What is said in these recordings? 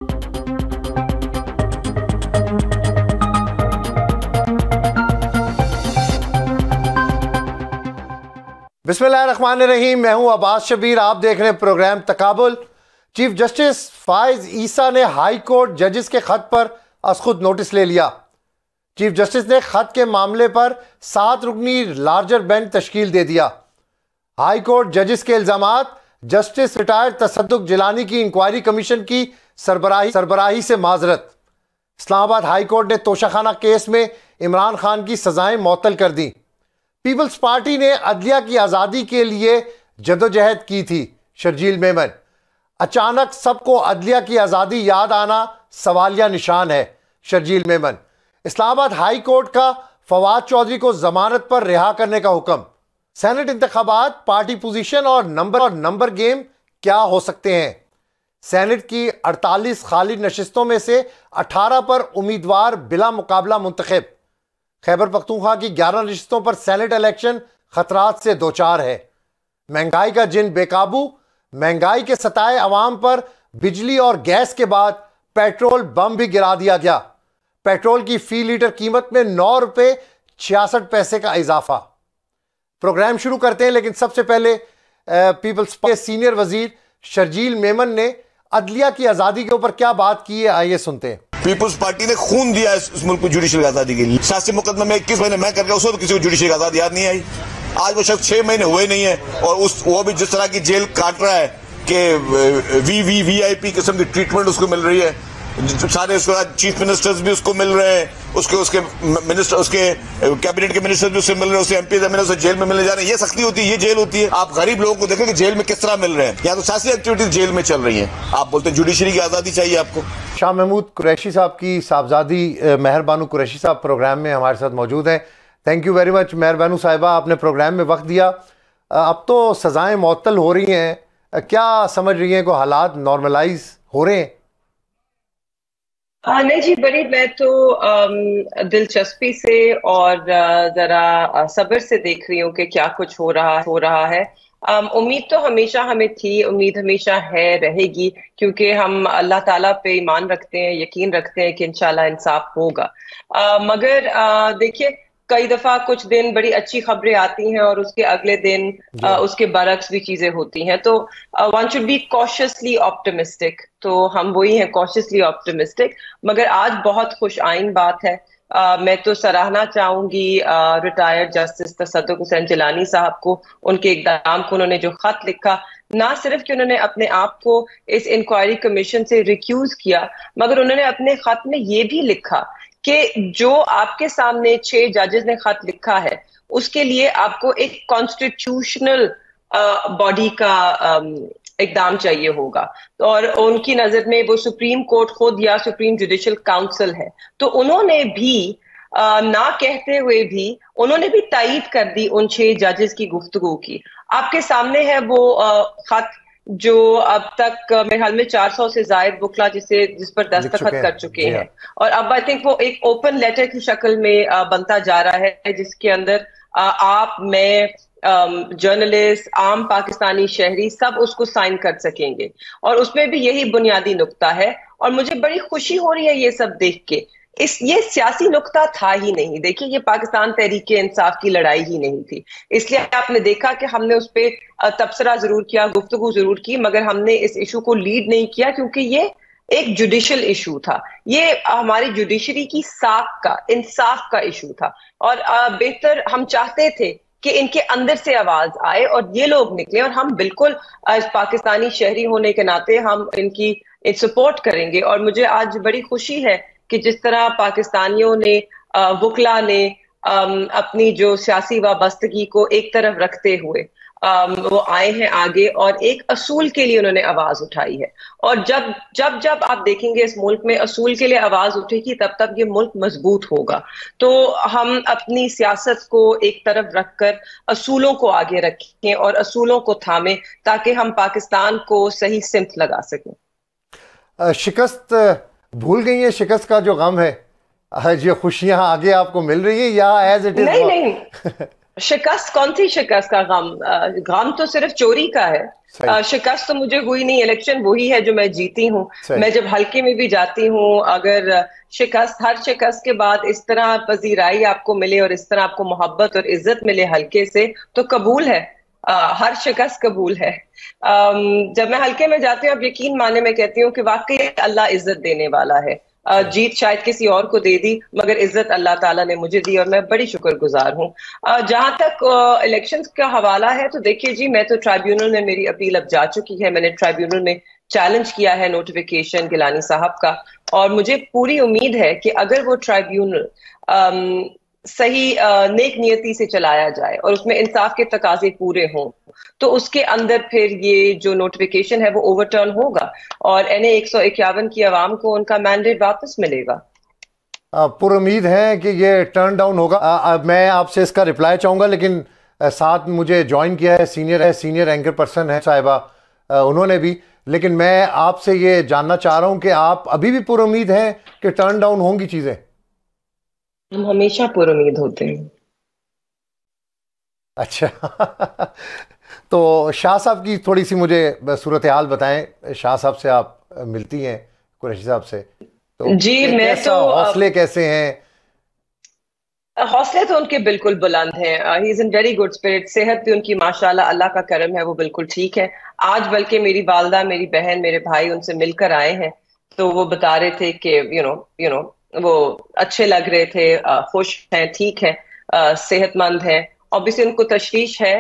बिस्मिल्लाहिर्रहमानिर्रहीम। मैं हूं अब्बास शबीर, आप देख रहे हैं प्रोग्राम तकाबुल। चीफ जस्टिस फाइज ईसा ने हाई कोर्ट जजेस के खत पर अज खुद नोटिस ले लिया। चीफ जस्टिस ने खत के मामले पर 7 रुकनी लार्जर बेंच तश्कील दे दिया। हाई कोर्ट जजेस के इल्जामात जस्टिस रिटायर्ड तसद्दुक जिलानी की इंक्वायरी कमीशन की सरबराही से माजरत। इस्लामाबाद हाई कोर्ट ने तोशाखाना केस में इमरान खान की सजाएं मुअत्तल कर दी। पीपल्स पार्टी ने अदलिया की आज़ादी के लिए जदोजहद की थी। शर्जील मेमन। अचानक सबको अदलिया की आज़ादी याद आना सवालिया निशान है। शर्जील मेमन। इस्लामाबाद हाई कोर्ट का फवाद चौधरी को जमानत पर रिहा करने का हुक्म। सेनेट इंतखाबात, पार्टी पोजीशन और नंबर गेम क्या हो सकते हैं। सेनेट की 48 खाली नशिस्तों में से 18 पर उम्मीदवार बिला मुकाबला मुंतखब। खैबर पख्तूनख्वा की 11 नशिस्तों पर सेनेट इलेक्शन खतरात से दोचार है। महंगाई का जिन बेकाबू। महंगाई के सताए अवाम पर बिजली और गैस के बाद पेट्रोल बम भी गिरा दिया गया। पेट्रोल की फी लीटर कीमत में 9 रुपए 66 पैसे का इजाफा। प्रोग्राम शुरू करते हैं, लेकिन सबसे पहले पीपल्स के सीनियर वजीर शर्जील मेमन ने अदलिया की आजादी के ऊपर क्या बात की है, आइए सुनते हैं। पीपल्स पार्टी ने खून दिया इस मुल्क को जुडिशल आजादी के लिए। सियासी मुकदमे में 21 महीने मैं करके उस वक्त किसी को जुडिशल आजादी याद नहीं आई। आज वो शख्स 6 महीने हुए नहीं है और वो भी जिस तरह की जेल काट रहा है कि वीआईपी किस्म की ट्रीटमेंट उसको मिल रही है। सारे उसके बाद चीफ मिनिस्टर्स भी उसको मिल रहे हैं, उसके मिनिस्टर, उसके कैबिनेट के मिनिस्टर्स भी उससे मिल रहे हैं, उससे एमपी एमएलए जेल में मिलने जा रहे हैं। ये सख्ती होती है, ये जेल होती है। आप गरीब लोगों को देखें कि जेल में किस तरह मिल रहे हैं। यहाँ तो सियासी एक्टिविटीज जेल में चल रही हैं। आप बोलते हैं जुडिशरी की आजादी चाहिए आपको। शाह महमूद कुरैशी साहब की साहबजादी मेहर बानू कुरैशी साहब प्रोग्राम में हमारे साथ मौजूद हैं। थैंक यू वेरी मच मेहर बानू साहिबा, आपने प्रोग्राम में वक्त दिया। अब तो सजाएं मुअत्तल हो रही हैं, क्या समझ रही हैं को हालात नॉर्मलाइज हो रहे हैं? नहीं जी, बड़ी मैं तो दिलचस्पी से और जरा सब्र से देख रही हूँ कि क्या कुछ हो रहा है। उम्मीद तो हमेशा हमें थी, उम्मीद हमेशा है, रहेगी, क्योंकि हम अल्लाह ताला पे ईमान रखते हैं, यकीन रखते हैं कि इंशाल्लाह इंसाफ होगा। मगर देखिए, कई दफा कुछ दिन बड़ी अच्छी खबरें आती हैं और उसके अगले दिन उसके बरक्स भी चीजें होती हैं। तो one should be cautiously optimistic. तो हम वही हैं, कॉशियसली ऑप्टिमिस्टिक। मगर आज बहुत खुश आइन बात है। मैं तो सराहना चाहूंगी रिटायर्ड जस्टिस तसद्दुक हुसैन जिलानी साहब को, उनके इक़दाम को। उन्होंने जो खत लिखा, ना सिर्फ कि उन्होंने अपने आप को इस इंक्वायरी कमीशन से रिक्यूज किया, मगर उन्होंने अपने खत में ये भी लिखा कि जो आपके सामने 6 जजेस ने खत लिखा है, उसके लिए आपको एक कॉन्स्टिट्यूशनल बॉडी का इकदाम चाहिए होगा। और उनकी नजर में वो सुप्रीम कोर्ट खुद या सुप्रीम जुडिशल काउंसिल है। तो उन्होंने भी ना कहते हुए भी उन्होंने भी तायीद कर दी उन 6 जजेस की गुफ्तगू की। आपके सामने है वो खत जो अब तक मेरे ख्याल में 400 से जायद वकला जिस पर दस्तखत कर चुके हैं। और अब आई थिंक वो एक ओपन लेटर की शक्ल में बनता जा रहा है, जिसके अंदर आप, मैं, जर्नलिस्ट, आम पाकिस्तानी शहरी सब उसको साइन कर सकेंगे। और उसमें भी यही बुनियादी नुक्ता है। और मुझे बड़ी खुशी हो रही है ये सब देख के। ये सियासी नुक्ता था ही नहीं। देखिए, ये पाकिस्तान तहरीक इंसाफ की लड़ाई ही नहीं थी। इसलिए आपने देखा कि हमने उस पर तबसरा जरूर किया, गुफ्तगू जरूर की, मगर हमने इस इशू को लीड नहीं किया, क्योंकि ये एक जुडिशल इशू था। ये हमारी जुडिशरी की साख का, इंसाफ का इशू था। और बेहतर हम चाहते थे कि इनके अंदर से आवाज आए और ये लोग निकले। और हम बिल्कुल पाकिस्तानी शहरी होने के नाते हम इनकी सपोर्ट करेंगे। और मुझे आज बड़ी खुशी है कि जिस तरह पाकिस्तानियों ने, वकला ने अपनी जो सियासी वाबस्तगी को एक तरफ रखते हुए वो आए हैं आगे और एक असूल के लिए उन्होंने आवाज उठाई है। और जब आप देखेंगे इस मुल्क में असूल के लिए आवाज उठेगी, तब ये मुल्क मजबूत होगा। तो हम अपनी सियासत को एक तरफ रखकर असूलों को आगे रखें और असूलों को थामें, ताकि हम पाकिस्तान को सही सिमत लगा सकें। शिकस्त भूल गई है, शिकस्त का जो गम है, ये खुशियां आगे आपको मिल रही है या एज इट इज? नहीं शिकस्त कौन सी शिकस्त का गम? गम तो सिर्फ चोरी का है। शिकस्त तो मुझे हुई नहीं, इलेक्शन वही है जो मैं जीती हूँ। मैं जब हल्के में भी जाती हूँ, अगर हर शिकस्त के बाद इस तरह पजीराई आपको मिले और इस तरह आपको मोहब्बत और इज्जत मिले हल्के से, तो कबूल है। हर शिकस्त कबूल है। जब मैं हल्के में जाती हूँ, अब यकीन माने मैं कहती हूँ कि वाकई अल्लाह इज्जत देने वाला है। जीत शायद किसी और को दे दी, मगर इज्जत अल्लाह ताला ने मुझे दी और मैं बड़ी शुक्रगुजार हूँ। जहां तक इलेक्शंस का हवाला है, तो देखिए जी, मैं तो ट्राइब्यूनल में, मेरी अपील अब जा चुकी है। मैंने ट्राइब्यूनल में चैलेंज किया है नोटिफिकेशन गिलानी साहब का, और मुझे पूरी उम्मीद है कि अगर वो ट्राइब्यूनल सही नेक नियति से चलाया जाए और उसमें इंसाफ के तकाजे पूरे हों, तो उसके अंदर फिर ये जो नोटिफिकेशन है वो ओवरटर्न होगा और NA 151 की आवाम को उनका मैंडेट वापस मिलेगा। पूरी उम्मीद है कि ये टर्न डाउन होगा। मैं आपसे इसका रिप्लाई चाहूँगा, लेकिन साथ मुझे ज्वाइन किया है सीनियर एंकर पर्सन है साहिबा, उन्होंने भी। लेकिन मैं आपसे ये जानना चाह रहा हूँ कि आप अभी भी पूरी उम्मीद है कि टर्न डाउन होंगी चीज़ें? हम हमेशा पूरी उम्मीद होते हैं। अच्छा तो शाह साहब की थोड़ी सी मुझे सूरत हाल बताएं। शाह साहब से आप मिलती हैं, कुरैशी साहब से, तो जी मैं तो हौसले कैसे हैं? हौसले तो उनके बिल्कुल बुलंद हैं। He is in very good spirit. सेहत भी उनकी माशाल्लाह अल्लाह का करम है, वो बिल्कुल ठीक है। आज बल्कि मेरी वालदा, मेरी बहन, मेरे भाई उनसे मिलकर आए हैं, तो वो बता रहे थे कि यू नो वो अच्छे लग रहे थे, खुश हैं, ठीक है, सेहतमंद हैं। ऑब्वियसली उनको तशवीश है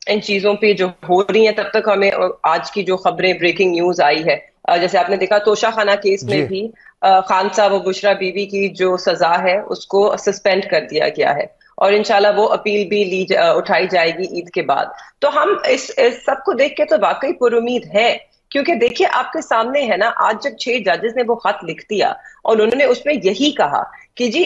इन चीजों पे जो हो रही हैं। तब तक हमें आज की जो खबरें, ब्रेकिंग न्यूज आई है, जैसे आपने देखा तोशा खाना केस में भी खान साहब और बुशरा बीवी की जो सजा है उसको सस्पेंड कर दिया गया है, और इंशाल्लाह वो अपील भी उठाई जाएगी ईद के बाद। तो हम इस सब को देख के तो वाकई पुरुमीद है, क्योंकि देखिए आपके सामने है ना, आज जब 6 जजेस ने वो खत लिख दिया और उन्होंने उसमें यही कहा कि जी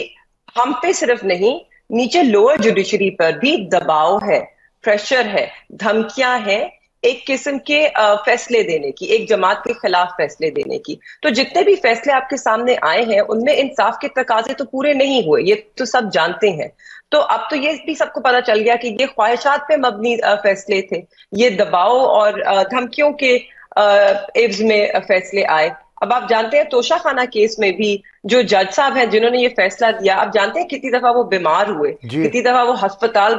हम पे सिर्फ नहीं, नीचे लोअर जुडिशरी पर भी दबाव है, प्रेशर है, धमकियां हैं एक किस्म के फैसले देने की, एक जमात के खिलाफ फैसले देने की। तो जितने भी फैसले आपके सामने आए हैं उनमें इंसाफ के तकाजे तो पूरे नहीं हुए, ये तो सब जानते हैं। तो अब तो ये भी सबको पता चल गया कि ये ख्वाहिशात पे मबनी फैसले थे, ये दबाव और धमकियों के एवज में फैसले आए। अब आप जानते हैं तोशा खाना केस में भी जो जज साहब हैं जिन्होंने ये फैसला दिया, आप जानते हैं कितनी दफा वो बीमार हुए, कितनी दफा वो अस्पताल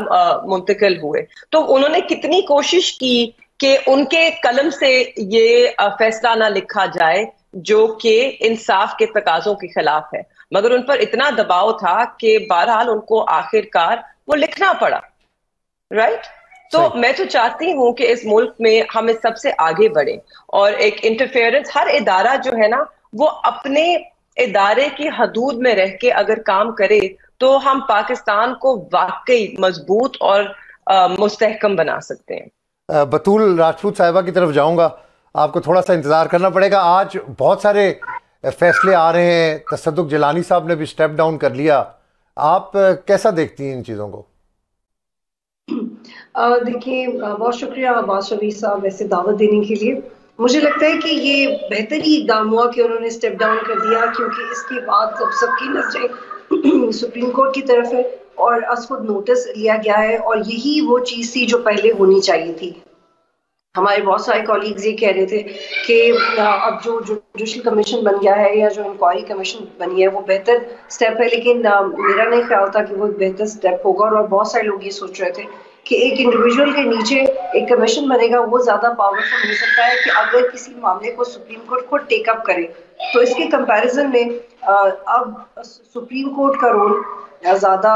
मुंतकिल हुए। तो उन्होंने कितनी कोशिश की कि उनके कलम से ये फैसला ना लिखा जाए जो कि इंसाफ के तकाजों के खिलाफ है, मगर उन पर इतना दबाव था कि बहरहाल उनको आखिरकार वो लिखना पड़ा। राइट? तो मैं तो चाहती हूं कि इस मुल्क में हम इस सबसे आगे बढ़े और एक इंटरफेरेंस, हर इदारा जो है ना वो अपने इदारे की हदूद में रह के अगर काम करे तो हम पाकिस्तान को वाकई मजबूत और मुस्तहकम बना सकते हैं। बतूल राजपूत साहिबा की तरफ जाऊंगा, आपको थोड़ा सा इंतजार करना पड़ेगा। आज बहुत सारे फैसले आ रहे हैं, तसद्दुक जिलानी साहब ने भी स्टेप डाउन कर लिया, आप कैसा देखती हैं इन चीज़ों को? देखिए बहुत शुक्रिया अब्बास शफी साहब वैसे दावत देने के लिए। मुझे लगता है कि ये बेहतर ही इक़दाम हुआ कि उन्होंने स्टेप डाउन कर दिया, क्योंकि इसके बाद जब सबकी नजरें सुप्रीम कोर्ट की तरफ है और अस खुद नोटिस लिया गया है, और यही वो चीज़ थी जो पहले होनी चाहिए थी। हमारे बहुत सारे कॉलीग्स ये कह रहे थे कि अब जो जुडिशल कमीशन बन गया है या जो इंक्वायरी कमीशन बनी है वो बेहतर स्टेप है, लेकिन मेरा नहीं ख्याल था कि वो एक बेहतर स्टेप होगा। और बहुत सारे लोग ये सोच रहे थे कि एक इंडिविजुअल के नीचे एक कमीशन बनेगा, वो ज़्यादा पावरफुल हो सकता है कि अगर किसी मामले को सुप्रीम कोर्ट खुद टेकअप करे। तो इसके कंपैरिजन में अब सुप्रीम कोर्ट का रोल ज़्यादा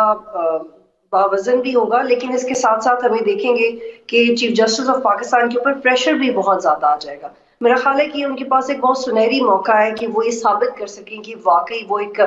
बावजन भी होगा, लेकिन इसके साथ साथ हमें देखेंगे कि चीफ जस्टिस ऑफ पाकिस्तान के ऊपर प्रेशर भी बहुत ज़्यादा आ जाएगा। मेरा ख्याल है कि उनके पास एक बहुत सुनहरी मौका है कि वो ये साबित कर सकें कि वाकई वो एक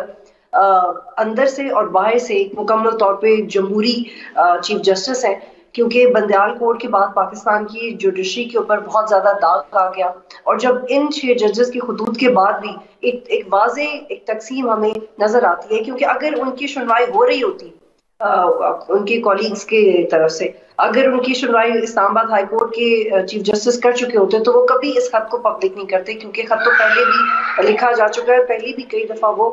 अंदर से और बाहर से एक मुकम्मल तौर पे जमहूरी चीफ जस्टिस हैं, क्योंकि बंदयाल कोर्ट के बाद पाकिस्तान की जुडिशरी के ऊपर बहुत ज़्यादा दाग आ गया। और जब इन 6 जजेस की हुदूद के बाद भी एक वाज़े एक तकसीम हमें नज़र आती है, क्योंकि अगर उनकी सुनवाई हो रही होती उनके कॉलीग्स के तरफ से, अगर उनकी सुनवाई इस्लामाबाद हाई कोर्ट के चीफ जस्टिस कर चुके होते तो वो कभी इस खत को पब्लिक नहीं करते, क्योंकि खत तो पहले भी लिखा जा चुका है, पहले भी कई दफ़ा वो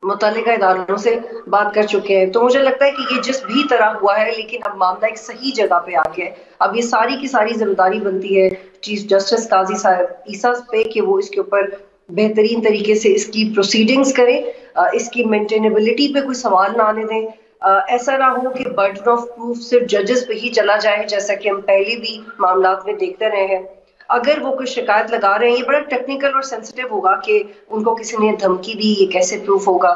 मुतल्लिका इदारों से बात कर चुके हैं। तो मुझे लगता है कि ये जिस भी तरह हुआ है, लेकिन अब मामला एक सही जगह पे आ गया है। अब ये सारी की सारी जिम्मेदारी बनती है चीफ जस्टिस काजी साहब ईसा पे कि वो इसके ऊपर बेहतरीन तरीके से इसकी प्रोसीडिंग्स करें, इसकी मेंटेनेबिलिटी पे कोई सवाल ना आने दें। ऐसा ना हो कि बर्डन ऑफ प्रूफ सिर्फ जजेस पे ही चला जाए, जैसा कि हम पहले भी मामलात में देखते रहे हैं। अगर वो कोई शिकायत लगा रहे हैं, ये बड़ा टेक्निकल और सेंसिटिव होगा कि उनको किसी ने धमकी दी, ये कैसे प्रूफ होगा,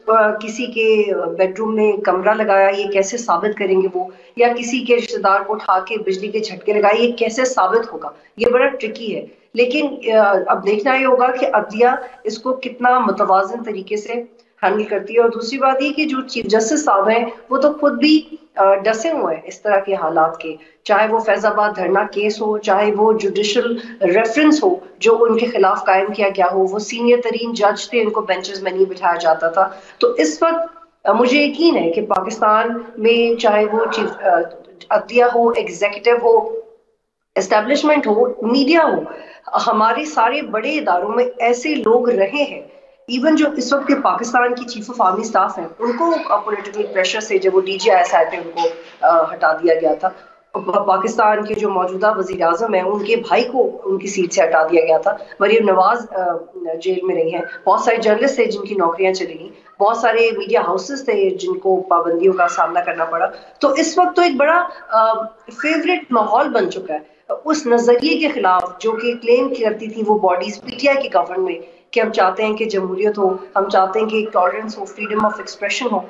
किसी के बेडरूम में कमरा लगाया, ये कैसे साबित करेंगे वो, या किसी के रिश्तेदार को उठा के बिजली के झटके लगाए, ये कैसे साबित होगा, ये बड़ा ट्रिकी है। लेकिन अब देखना ये होगा कि अदलिया इसको कितना मुतवाज़िन तरीके से हैंडल करती है। और दूसरी बात ये कि जो चीफ जस्टिस साहब हैं वो तो खुद भी डसे हुए हैं इस तरह के हालात के, चाहे वो फैजाबाद धरना केस हो, चाहे वो जुडिशल रेफरेंस हो जो उनके खिलाफ कायम किया गया हो, वो सीनियर तरीन जज थे, उनको बेंचेस में नहीं बिठाया जाता था। तो इस वक्त मुझे यकीन है कि पाकिस्तान में चाहे वो चीफ अदलिया हो, एग्जीक्यूटिव हो, एस्टेब्लिशमेंट हो, मीडिया हो, हमारे सारे बड़े इदारों में ऐसे लोग रहे हैं, इवन जो इस वक्त के पाकिस्तान की चीफ ऑफ आर्मी स्टाफ हैं, उनको पॉलिटिकल प्रेशर से जब वो DGIS आए थे उनको हटा दिया गया था। पाकिस्तान के जो मौजूदा वजीर आजम हैं उनके भाई को उनकी सीट से हटा दिया गया था। मरियम नवाज जेल में रही हैं। बहुत सारे जर्नलिस्ट थे जिनकी नौकरियां चली गई, बहुत सारे मीडिया हाउसेस थे जिनको पाबंदियों का सामना करना पड़ा। तो इस वक्त तो एक बड़ा फेवरेट माहौल बन चुका है उस नजरिए के खिलाफ जो कि क्लेम करती थी वो बॉडीज PTI की गवर्नमेंट में कि हम चाहते हैं कि जमहूरियत हो, हम चाहते हैं कि टॉलरेंस हो, फ्रीडम ऑफ एक्सप्रेशन हो।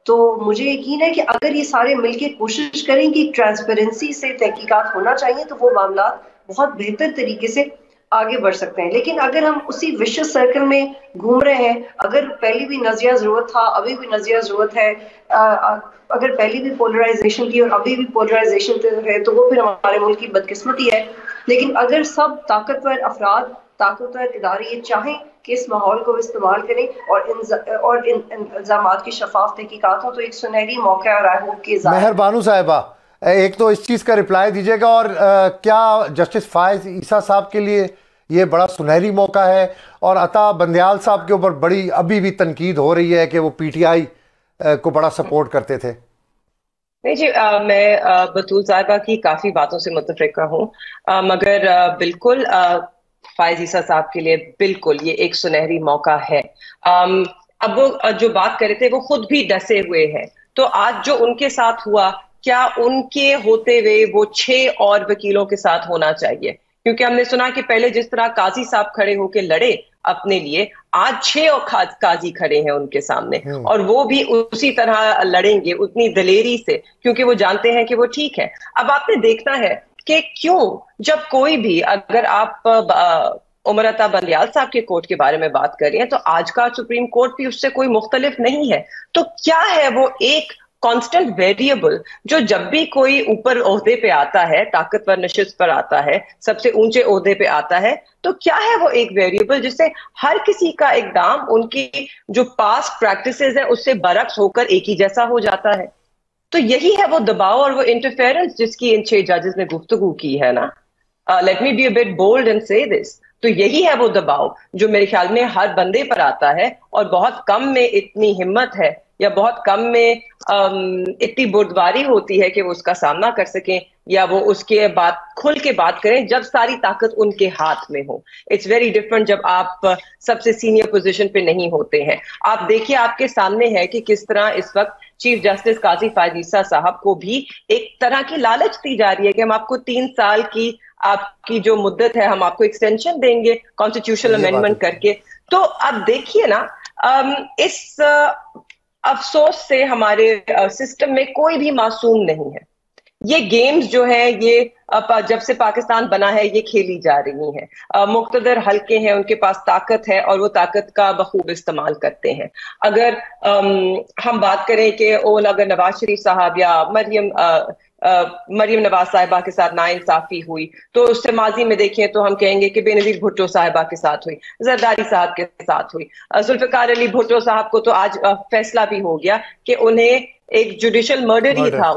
तो मुझे यकीन है कि अगर ये सारे मिलके कोशिश करें कि ट्रांसपेरेंसी से तहकीकात होना चाहिए तो वो मामला बहुत बेहतर तरीके से आगे बढ़ सकते हैं। लेकिन अगर हम उसी विशियस सर्कल में घूम रहे हैं, अगर पहले भी नज़रिया ज़रूरत था, अभी भी नज़रिया ज़रूरत है, अगर पहले भी पोलराइजेशन थी और अभी भी पोलराइजेशन है, तो वो फिर हमारे मुल्क की बदकिस्मती है। लेकिन अगर सब ताकतवर अफराद, ताकतवर इदारे ये चाहें कि इस माहौल को इस्तेमाल करें और इन इल्ज़ामात की शफाफ तहकीकात हो, तो एक सुनहरी मौका और आई होप कि मेहर बानो साहिबा एक तो इस चीज़ का रिप्लाई दीजिएगा, और क्या जस्टिस फायज ईसा साहब के लिए ये बड़ा सुनहरी मौका है, और अता बंदयाल साहब के ऊपर बड़ी अभी भी तनकीद हो रही है कि वो PTI को बड़ा सपोर्ट करते थे? नहीं जी, मैं बतूल साहिबा की काफ़ी बातों से मुतफिका हूँ, मगर बिल्कुल फायज ईसा साहब के लिए बिल्कुल ये एक सुनहरी मौका है। अब वो जो बात कर रहे थे वो खुद भी डसे हुए हैं, तो आज जो उनके साथ हुआ, क्या उनके होते हुए वो 6 और वकीलों के साथ होना चाहिए? क्योंकि हमने सुना कि पहले जिस तरह काजी साहब खड़े होके लड़े अपने लिए, आज 6 और काजी खड़े हैं उनके सामने, और वो भी उसी तरह लड़ेंगे उतनी दलेरी से, क्योंकि वो जानते हैं कि वो ठीक है। अब आपने देखना है कि क्यों जब कोई भी, अगर आप उमर अता बंदयाल साहब के कोर्ट के बारे में बात कर रहे हैं, तो आज का सुप्रीम कोर्ट भी उससे कोई मुख्तलिफ नहीं है। तो क्या है वो एक कांस्टेंट वेरिएबल जो जब भी कोई ऊपर ओहदे पे आता है, ताकतवर नशिस्त पर आता है, सबसे ऊंचे ओहदे पे आता है, तो क्या है वो एक वेरिएबल जिससे हर किसी का इकदाम उनकी जो पास्ट प्रैक्टिसेस है उससे बरक्स होकर एक ही जैसा हो जाता है? तो यही है वो दबाव और वो इंटरफेरेंस जिसकी इन 6 जजेस ने गुफ्तगू की है ना। Let me be a bit bold and say this. तो यही है वो दबाव जो मेरे ख्याल में हर बंदे पर आता है, और बहुत कम में इतनी हिम्मत है या बहुत कम में इतनी बुर्दबारी होती है कि वो उसका सामना कर सकें, या वो उसके बात खुल के बात करें जब सारी ताकत उनके हाथ में हो। इट्स वेरी डिफरेंट जब आप सबसे सीनियर पोजीशन पे नहीं होते हैं। आप देखिए, आपके सामने है कि किस तरह इस वक्त चीफ जस्टिस काजी फायज ईसा साहब को भी एक तरह की लालच दी जा रही है कि हम आपको 3 साल की आपकी जो मुद्दत है हम आपको एक्सटेंशन देंगे कॉन्स्टिट्यूशनल अमेंडमेंट करके। तो अब देखिए ना, इस अफसोस से हमारे सिस्टम में कोई भी मासूम नहीं है। ये गेम्स जो है ये जब से पाकिस्तान बना है ये खेली जा रही हैं। मुक्तदर हल्के हैं, उनके पास ताकत है और वो ताकत का बखूब इस्तेमाल करते हैं। अगर हम बात करें कि अगर नवाज शरीफ साहब या मरियम नवाज साहिबा के साथ नाइंसाफी हुई, तो उससे माजी में देखें तो हम कहेंगे कि बेनजीर भुट्टो साहिबा के साथ हुई, जरदारी साहब के साथ हुई। जुल्फिकार अली भुट्टो साहब को तो आज फैसला भी हो गया कि उन्हें एक जुडिशल मर्डर ही था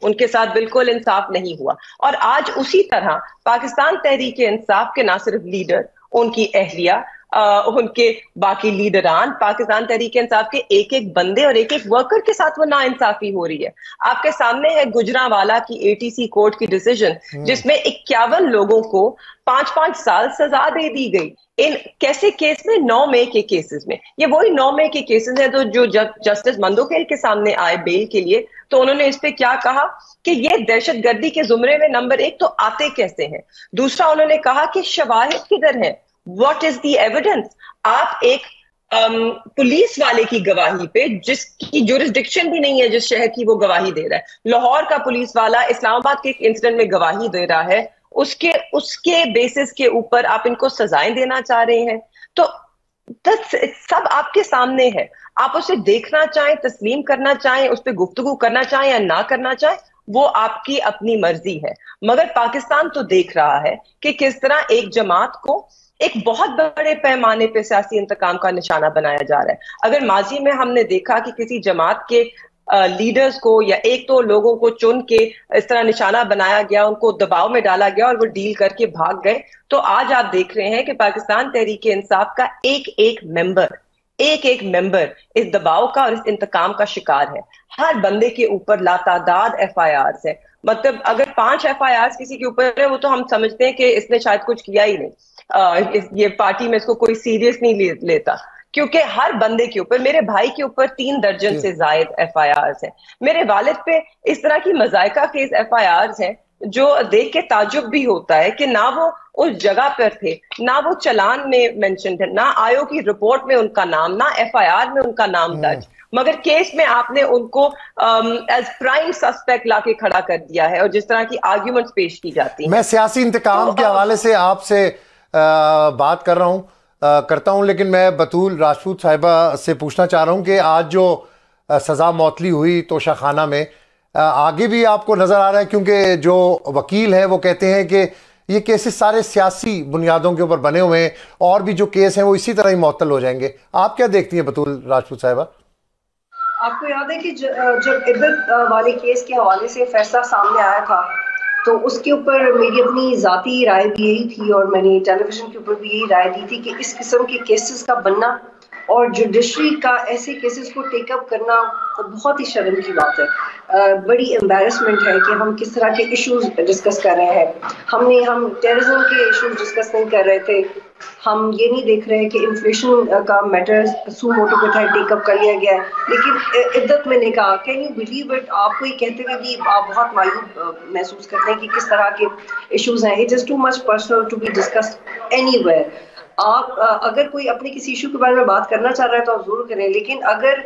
उनके साथ बिल्कुल इंसाफ नहीं हुआ। और आज उसी तरह पाकिस्तान तहरीक इंसाफ के ना सिर्फ लीडर, उनकी अहलिया, उनके बाकी लीडरान, पाकिस्तान तहरीक इंसाफ के एक एक बंदे और एक एक वर्कर के साथ वो नाइंसाफी हो रही है। आपके सामने है गुजरांवाला की ATC कोर्ट की डिसीजन जिसमें 51 लोगों को 5-5 साल सजा दे दी गई। इन कैसे केस में? 9 मई के केसेस में। ये वही 9 मई के केसेस हैं तो जो जस्टिस मंदोखेल के सामने आए बेल के लिए, तो उन्होंने इस पे क्या कहा कि ये दहशतगर्दी के जुमरे में नंबर 1 तो आते कैसे हैं। दूसरा उन्होंने कहा कि शवाहिद किधर है, व्हाट इज द एविडेंस। आप एक पुलिस वाले की गवाही पे, जिसकी जुरिस्डिक्शन भी नहीं है जिस शहर की वो गवाही दे रहा है, लाहौर का पुलिस वाला इस्लामाबाद के एक इंसिडेंट में गवाही दे रहा है, उसके बेसिस के ऊपर आप इनको सजाएं देना चाह रहे हैं। तो सब आपके सामने है, आप उसे देखना चाहें, तस्लीम करना चाहें, उस पर गुफ्तगू करना चाहें या ना करना चाहें, वो आपकी अपनी मर्जी है। मगर पाकिस्तान तो देख रहा है कि किस तरह एक जमात को एक बहुत बड़े पैमाने पे सियासी इंतकाम का निशाना बनाया जा रहा है। अगर माजी में हमने देखा कि किसी जमात के लीडर्स को या एक दो लोगों को चुन के इस तरह निशाना बनाया गया, उनको दबाव में डाला गया और वो डील करके भाग गए, तो आज आप देख रहे हैं कि पाकिस्तान तहरीक इंसाफ का एक एक मेंबर इस दबाव का और इस इंतकाम का शिकार है। हर बंदे के ऊपर लातादाद FIRs है। मतलब अगर 5 FIRs किसी के ऊपर है, वो तो हम समझते हैं कि इसने शायद कुछ किया ही नहीं, ये पार्टी में इसको कोई सीरियस नहीं लेता, क्योंकि हर बंदे के ऊपर, मेरे भाई के ऊपर 3 दर्जन से जायद FIRs हैं, मेरे वालिद पे इस तरह की मजायका केस FIRs हैं जो देख के ताजुब भी होता है कि ना वो उस जगह पर थे, ना वो चलान में मेंशन थे, ना आयोग की रिपोर्ट में उनका नाम, ना FIR में उनका नाम दर्ज, मगर केस में आपने उनको एज प्राइम सस्पेक्ट लाके खड़ा कर दिया है और जिस तरह की आर्ग्यूमेंट्स पेश की जाती हैं। मैं सियासी इंतकाम के हवाले से आपसे बात करता हूं, लेकिन मैं बतूल राजपूत साहिबा से पूछना चाह रहा हूं कि आज जो सज़ा मौतली हुई तोशा खाना में, आगे भी आपको नज़र आ रहा है, क्योंकि जो वकील हैं वो कहते हैं कि ये केसेस सारे सियासी बुनियादों के ऊपर बने हुए हैं और भी जो केस हैं वो इसी तरह ही मुअत्तल हो जाएंगे। आप क्या देखती हैं बतूल राजपूत साहिबा? आपको याद है कि जब इद्दत वाले केस के हवाले से फैसला सामने आया था तो उसके ऊपर मेरी अपनी ज़ाती राय भी यही थी और मैंने टेलीविज़न के ऊपर भी यही राय दी थी कि इस किस्म के केसेस का बनना और जुडिशरी का ऐसे केसेस को टेकअप करना तो बहुत ही शर्म की बात है। बड़ी एम्बैरसमेंट है कि हम किस तरह के इश्यूज डिस्कस कर रहे हैं। हम टेररिज्म के इश्यूज डिस्कस नहीं कर रहे थे, हम ये नहीं देख रहे कि इन्फ्लेशन का मैटर सू मोटो के तहत टेकअप कर लिया गया है। लेकिन इद्दत मैंने कहा, कैन यू बिलीव इट, आपको ये कहते हुए भी आप बहुत मायूब महसूस करते हैं कि किस तरह के इश्यूज हैं। It is too much personal to be discussed anywhere. आप अगर कोई अपने किसी इशू के बारे में बात करना चाह रहा है तो आप जरूर करें, लेकिन अगर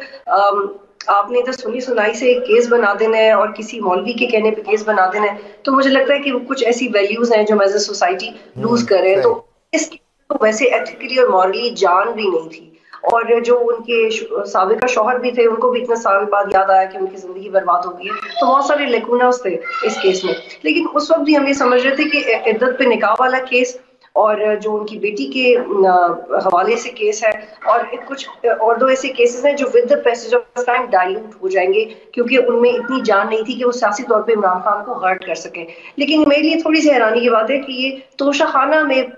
आपने तो सुनी सुनाई से केस बना देना है और किसी मौलवी के कहने पे केस बना देना है, तो मुझे लगता है कि वो कुछ ऐसी वैल्यूज हैं जो हम एज ए सोसाइटी लूज कर रहे हैं। तो इसकी तो वैसे एथिकली और मॉरली जान भी नहीं थी, और जो उनके साबिका शौहर भी थे उनको भी इतने साल बाद याद आया कि उनकी जिंदगी बर्बाद हो गई है। तो बहुत सारे लेकुनास थे इस केस में, लेकिन उस वक्त भी हम ये समझ रहे थे कि इद्दत पे निकाह वाला केस और जो उनकी बेटी के हवाले से केस है और कुछ और दो ऐसे केसेस हैं जो with the passage of time dilute हो जाएंगे, क्योंकि उनमें इतनी जान नहीं थी कि वो सियासी तौर पे इमरान खान को हर्ट कर सके। लेकिन मेरे लिए थोड़ी सी हैरानी की बात है कि ये तोशा खाना में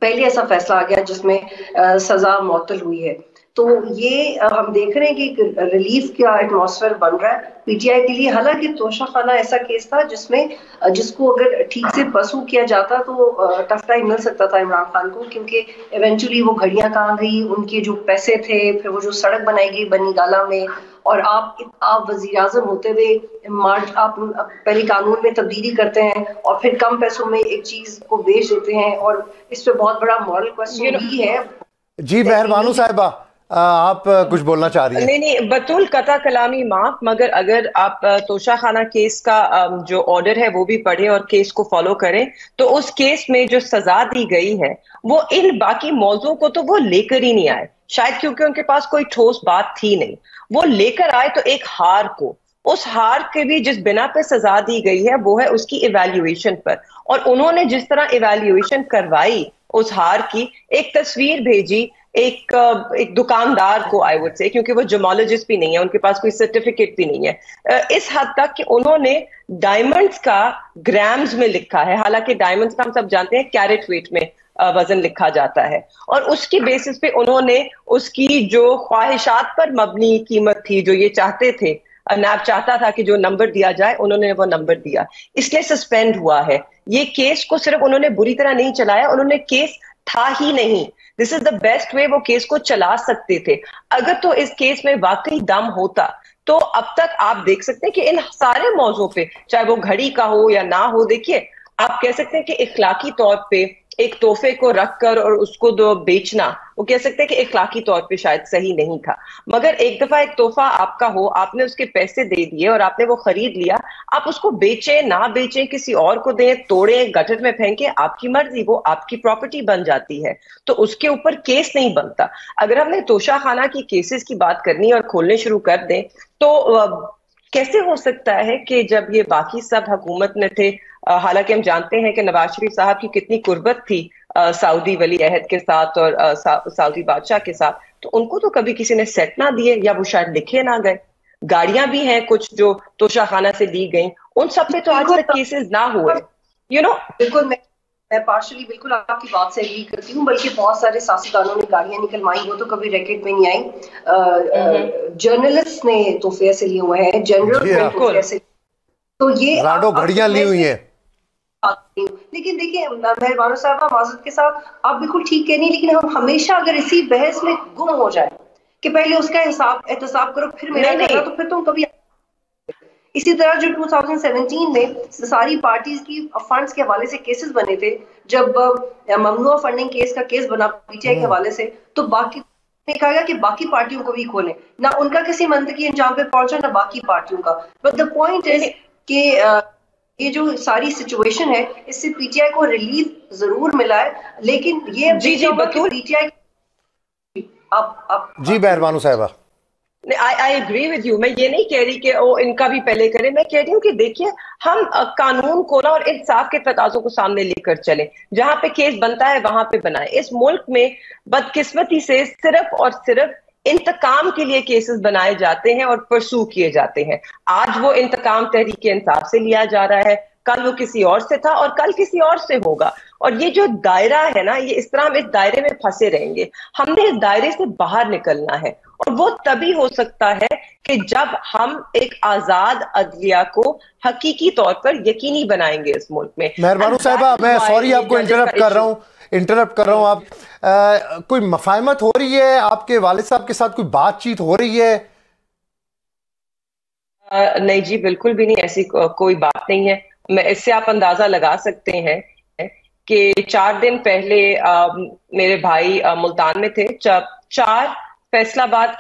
पहले ऐसा फैसला आ गया जिसमें सजा मुअत्तल हुई है। तो ये हम देख रहे हैं कि रिलीफ का एटमॉस्फेयर बन रहा है पीटीआई के लिए। हालांकि तोशा खाना ऐसा केस था जिसको अगर ठीक से परसू किया जाता तो टफ टाइम मिल सकता था इमरान खान को, क्योंकि इवेंचुअली वो घड़ियां कहाँ गई, उनके जो पैसे थे, फिर वो जो सड़क बनाई गई बनी गाला में, और आप वजीर आजम होते हुए आप पहले कानून में तब्दीली करते हैं और फिर कम पैसों में एक चीज को बेच देते हैं, और इस पे बहुत बड़ा मॉरल क्वेश्चन भी है। जी मेहरबानू साहिबा, आप कुछ बोलना चाह रही हैं? नहीं, बतूल कता कलामी माफ, मगर अगर आप तोशा खाना केस का जो ऑर्डर है वो भी पढ़े और केस को फॉलो करें, तो उस केस में जो सजा दी गई है वो इन बाकी मौजूद को तो वो लेकर ही नहीं आए, शायद क्योंकि उनके पास कोई ठोस बात थी नहीं। वो लेकर आए तो एक हार को, उस हार के भी जिस बिना पे सजा दी गई है वो है उसकी इवैल्यूएशन पर, और उन्होंने जिस तरह इवैल्यूएशन करवाई उस हार की, एक तस्वीर भेजी एक दुकानदार को, आई वुड से, क्योंकि वो जोमोलॉजिस्ट भी नहीं है, उनके पास कोई सर्टिफिकेट भी नहीं है, इस हद तक कि उन्होंने डायमंड्स का ग्राम्स में लिखा है। हालांकि डायमंड्स का हम सब जानते हैं कैरेट वेट में वजन लिखा जाता है, और उसकी बेसिस पे उन्होंने उसकी जो ख्वाहिशात पर मबनी कीमत थी, जो ये चाहते थे, नैब चाहता था कि जो नंबर दिया जाए, उन्होंने वो नंबर दिया, इसलिए सस्पेंड हुआ है। ये केस को सिर्फ उन्होंने बुरी तरह नहीं चलाया, उन्होंने केस था ही नहीं, this is the best way वो केस को चला सकते थे। अगर तो इस केस में वाकई दम होता तो अब तक आप देख सकते हैं कि इन सारे मौजों पे, चाहे वो घड़ी का हो या ना हो, देखिए आप कह सकते हैं कि इखलाकी तौर पे एक तोहफे को रखकर और उसको बेचना, वो कह सकते हैं कि इखलाकी तौर पे शायद सही नहीं था, मगर एक दफा एक तोहफा आपका हो, आपने उसके पैसे दे दिए और आपने वो खरीद लिया, आप उसको बेचें ना बेचें, किसी और को दें, तोड़ें, गटर में फेंके, आपकी मर्जी, वो आपकी प्रॉपर्टी बन जाती है, तो उसके ऊपर केस नहीं बनता। अगर हमने तोशाखाना की केसेस की बात करनी और खोलने शुरू कर दें तो कैसे हो सकता है कि जब ये बाकी सब हुकूमत में थे, हालांकि हम जानते हैं कि नवाज शरीफ साहब की कितनी कुर्बत थी सऊदी वली अहद के साथ और सऊदी बादशाह के साथ, तो उनको तो कभी किसी ने सेट ना दिए या वो शायद लिखे ना गए। गाड़ियां भी हैं कुछ जो तोशाखाना से ली गई, उन सब पे तो आज तक केसेस ना हुए, यू नो। बिल्कुल, मैं पार्शली बिल्कुल आपकी बात से एग्री करती हूँ, बल्कि बहुत सारे सियासतदानों ने गाड़ियां निकलवाई, वो तो कभी रैकेट में नहीं आई। जर्नलिस्ट ने तोहफे से लिए हुए हैं, जनरल से, तो ये घड़ियां ली हुई हैं। लेकिन देखिए मेहरबानो साहब, माजरत के साथ आप बिल्कुल ठीक कह रही हैं, लेकिन हम हमेशा अगर इसी बहस में गुम हो जाए कि पहले उसका एहतसाब करो फिर मेरा करना, तो फिर तुम कभी, इसी तरह जो 2017 में सारी पार्टीज की फंड्स के हवाले से केसेस बने थे, जब ममनुआ फंडिंग केस का केस बना पीटीआई के हवाले से, तो बाकी ने कहा गया कि बाकी पार्टियों को भी खोलें, ना उनका किसी मंतकी अंजाम पे पहुंचा ना बाकी पार्टियों का। बट द पॉइंट इज कि ये जो सारी सिचुएशन है, इससे पीटीआई को रिलीफ जरूर मिला है, लेकिन ये पीटीआई आप जी मेहरबानो साहिबा, आई एग्री विद यू। मैं ये नहीं कह रही कि वो इनका भी पहले करें, मैं कह रही हूँ कि देखिए हम कानून को ना और इंसाफ के तकाजों को सामने लेकर चलें, जहां पे केस बनता है वहां पे बनाए। इस मुल्क में बदकिस्मती से सिर्फ और सिर्फ इंतकाम के लिए केसेस बनाए जाते हैं और परसू किए जाते हैं। आज वो इंतकाम तहरीक इंसाफ से लिया जा रहा है, कल वो किसी और से था और कल किसी और से होगा, और ये जो दायरा है ना, ये इस तरह हम इस दायरे में फंसे रहेंगे। हमने इस दायरे से बाहर निकलना है, और वो तभी हो सकता है कि जब हम एक आजाद अदलिया को हकीकी तौर पर यकीनी बनाएंगे इस मुल्क में। मेहरबानो साहिबा, मैं सॉरी आपको इंटरप्ट कर रहा हूँ, आप कोई मफाहमत हो रही है आपके वालिद साहब के साथ, कोई बातचीत हो रही है? नहीं जी, बिल्कुल भी नहीं, ऐसी कोई बात नहीं है। मैं इससे आप अंदाजा लगा सकते हैं कि 4 दिन पहले मेरे भाई मुल्तान में थे, 4 फैसलाबाद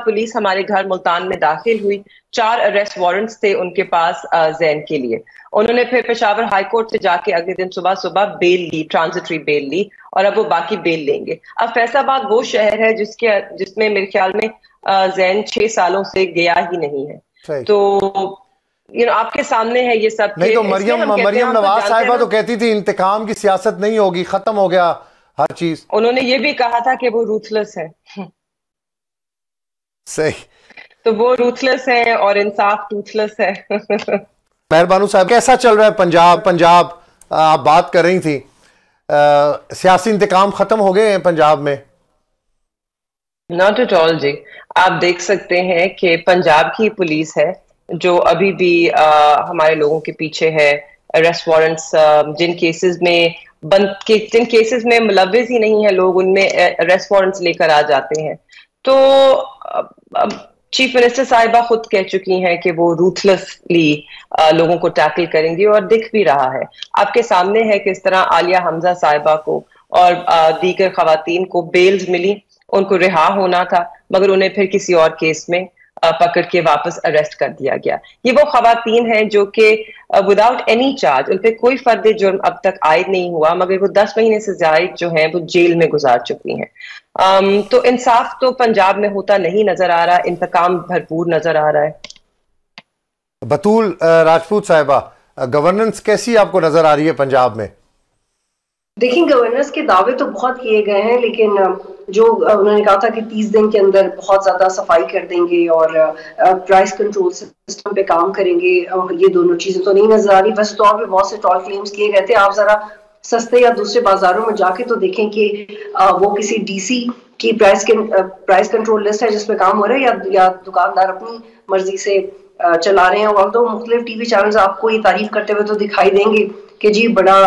पुलिस हमारे घर मुल्तान में दाखिल हुई, 4 अरेस्ट वारंट्स थे उनके पास जैन के लिए। उन्होंने फिर पेशावर हाई कोर्ट से जाके अगले दिन सुबह बेल ली, ट्रांजिटरी बेल ली, और अब वो बाकी बेल लेंगे। अब फैसलाबाद वो शहर है जिसमें मेरे ख्याल में जैन 6 सालों से गया ही नहीं है। तो आपके सामने है ये सब। नहीं तो मरियम नवाज साहिबा तो कहती थी इंतकाम की सियासत नहीं होगी, खत्म हो गया हर चीज। उन्होंने ये भी कहा था कि वो रूथलेस है। सही, तो वो रूथलेस है और इंसाफ टूथलेस है। मेहरबानो साहब, कैसा चल रहा है पंजाब आप बात कर रही थी, सियासी इंतकाम खत्म हो गए हैं पंजाब में? नॉट एट ऑल जी, आप देख सकते हैं कि पंजाब की पुलिस है जो अभी भी हमारे लोगों के पीछे है। अरेस्ट वारंट्स जिन केसेस में मुलव्विस ही नहीं है लोग, उनमें अरेस्ट वारंट्स लेकर आ जाते हैं। तो चीफ मिनिस्टर साहिबा खुद कह चुकी हैं कि वो रूथलेसली लोगों को टैकल करेंगी, और दिख भी रहा है। आपके सामने है किस तरह आलिया हमजा साहिबा को और दीगर खवातीन को बेल्स मिली, उनको रिहा होना था, मगर उन्हें फिर किसी और केस में पकड़ के वापस अरेस्ट कर दिया गया। ये वो खवातीन हैं जो कि विदाउट एनी चार्ज, उन पे कोई फर्द जुर्म अब तक आयद नहीं हुआ, मगर वो 10 महीने से ज्यादा जो हैं वो जेल में गुजार चुकी हैं। तो इंसाफ तो पंजाब में होता नहीं नजर आ रहा, इंतकाम भरपूर नजर आ रहा है। बतूल राजपूत साहिबा, गवर्नेंस कैसी आपको नजर आ रही है पंजाब में? देखिए, गवर्नेंस के दावे तो बहुत किए गए हैं, लेकिन जो उन्होंने कहा था कि 30 दिन के अंदर बहुत ज्यादा सफाई कर देंगे और प्राइस कंट्रोल सिस्टम पे काम करेंगे, ये दोनों चीजें तो नहीं नजर आ रही। वैसे तौर पे बहुत से टॉल क्लेम्स किए गए थे। आप जरा सस्ते या दूसरे बाजारों में जाके तो देखें कि वो किसी डीसी की प्राइस कंट्रोल लिस्ट है जिसमें काम हो रहा है या दुकानदार अपनी मर्जी से चला रहे हैं। और तो मुख्तलिफ टीवी चैनल्स आपको ये तारीफ करते हुए तो दिखाई देंगे कि जी बड़ा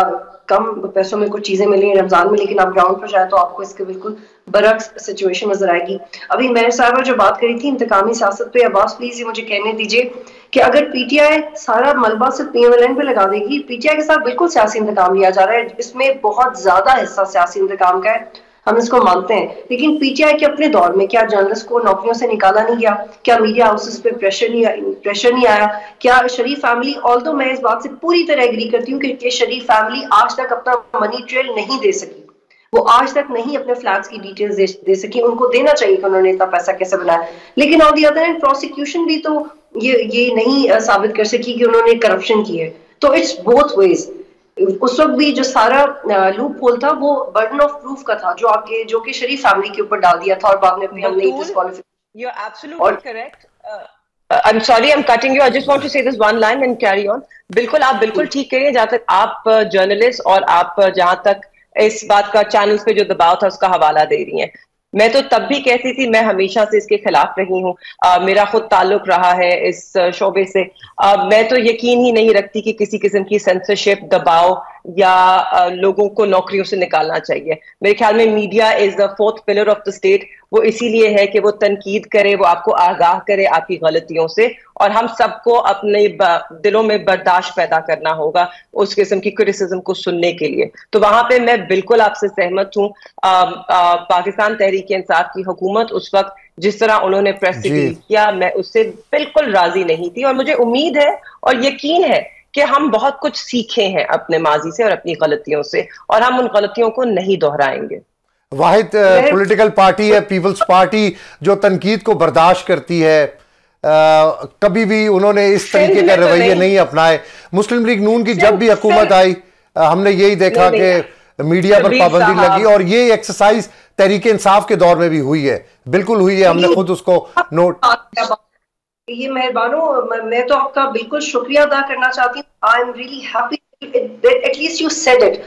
कम पैसों में कुछ चीजें मिली रमजान में, लेकिन आप ग्राउंड पर जाए तो आपको इसके बिल्कुल बरक्स सिचुएशन नजर आएगी। अभी मेयर साहबा जो बात करी थी इंतकामी सियासत पे, अब्बास प्लीज ये मुझे कहने दीजिए कि अगर पीटीआई सारा मलबा सिर्फ PMLN पे लगा देगी, पीटीआई के साथ बिल्कुल सियासी इंतकाम लिया जा रहा है, इसमें बहुत ज्यादा हिस्सा सियासी इंतकाम का है, हम इसको मानते हैं, लेकिन पीटीआई के अपने दौर में क्या जर्नलिस्ट को नौकरियों से निकाला नहीं गया? क्या मीडिया हाउसेस पे प्रेशर नहीं आया? क्या शरीफ फैमिली, ऑल्दो मैं इस बात से पूरी तरह एग्री करती हूँ कि शरीफ फैमिली आज तक अपना मनी ट्रेल नहीं दे सकी, वो आज तक नहीं अपने फ्लैट्स की डिटेल्स दे सकी, उनको देना चाहिए कि उन्होंने इतना पैसा कैसे बनाया, लेकिन on the other hand prosecution भी तो ये नहीं साबित कर सकी कि उन्होंने करप्शन की है। तो इट्स बोथ वेज। उस वक्त भी जो सारा लूप होल था वो बर्डन ऑफ प्रूफ का था जो कि शरीफ फैमिली के ऊपर डाल दिया था, और बाद में फिर हमने disqualification. You're absolutely correct. I'm sorry, I'm cutting you. I just want to say this one line and carry on. बिल्कुल आप बिल्कुल ठीक कह रही हैं, जहाँ तक आप जर्नलिस्ट और आप जहाँ तक इस बात का चैनल्स पे जो दबाव था उसका हवाला दे रही हैं। मैं तो तब भी कहती थी, मैं हमेशा से इसके खिलाफ रही हूँ, मेरा खुद ताल्लुक रहा है इस शोबे से। मैं तो यकीन ही नहीं रखती कि किसी किस्म की सेंसरशिप, दबाव या लोगों को नौकरियों से निकालना चाहिए। मेरे ख्याल में media is the fourth pillar of the state. वो इसीलिए है कि वो तनकीद करे, वो आपको आगाह करे आपकी गलतियों से, और हम सबको अपने दिलों में बर्दाश्त पैदा करना होगा उस किस्म की क्रिटिसिज्म को सुनने के लिए। तो वहां पे मैं बिल्कुल आपसे सहमत हूँ। पाकिस्तान तहरीक इंसाफ की हुकूमत उस वक्त जिस तरह उन्होंने प्रेस से डील किया, मैं उससे बिल्कुल राजी नहीं थी, और मुझे उम्मीद है और यकीन है कि हम बहुत कुछ सीखे हैं अपने माजी से और अपनी गलतियों से, और हम उन गलतियों को नहीं दोहराएंगे। वाहिद पॉलिटिकल पार्टी है पीपल्स पार्टी जो तनकीद को बर्दाश्त करती है, कभी भी उन्होंने इस तरीके का रवैये नहीं अपनाए। मुस्लिम लीग नून की जब भी हुकूमत आई हमने यही देखा कि मीडिया पर पाबंदी लगी, और ये एक्सरसाइज तहरीक इंसाफ के दौर में भी हुई है, बिल्कुल हुई है, हमने खुद उसको नोट। ये मेहरबानों, मैं तो आपका बिल्कुल शुक्रिया अदा करना चाहती हूँ। I am really happy at least you said it.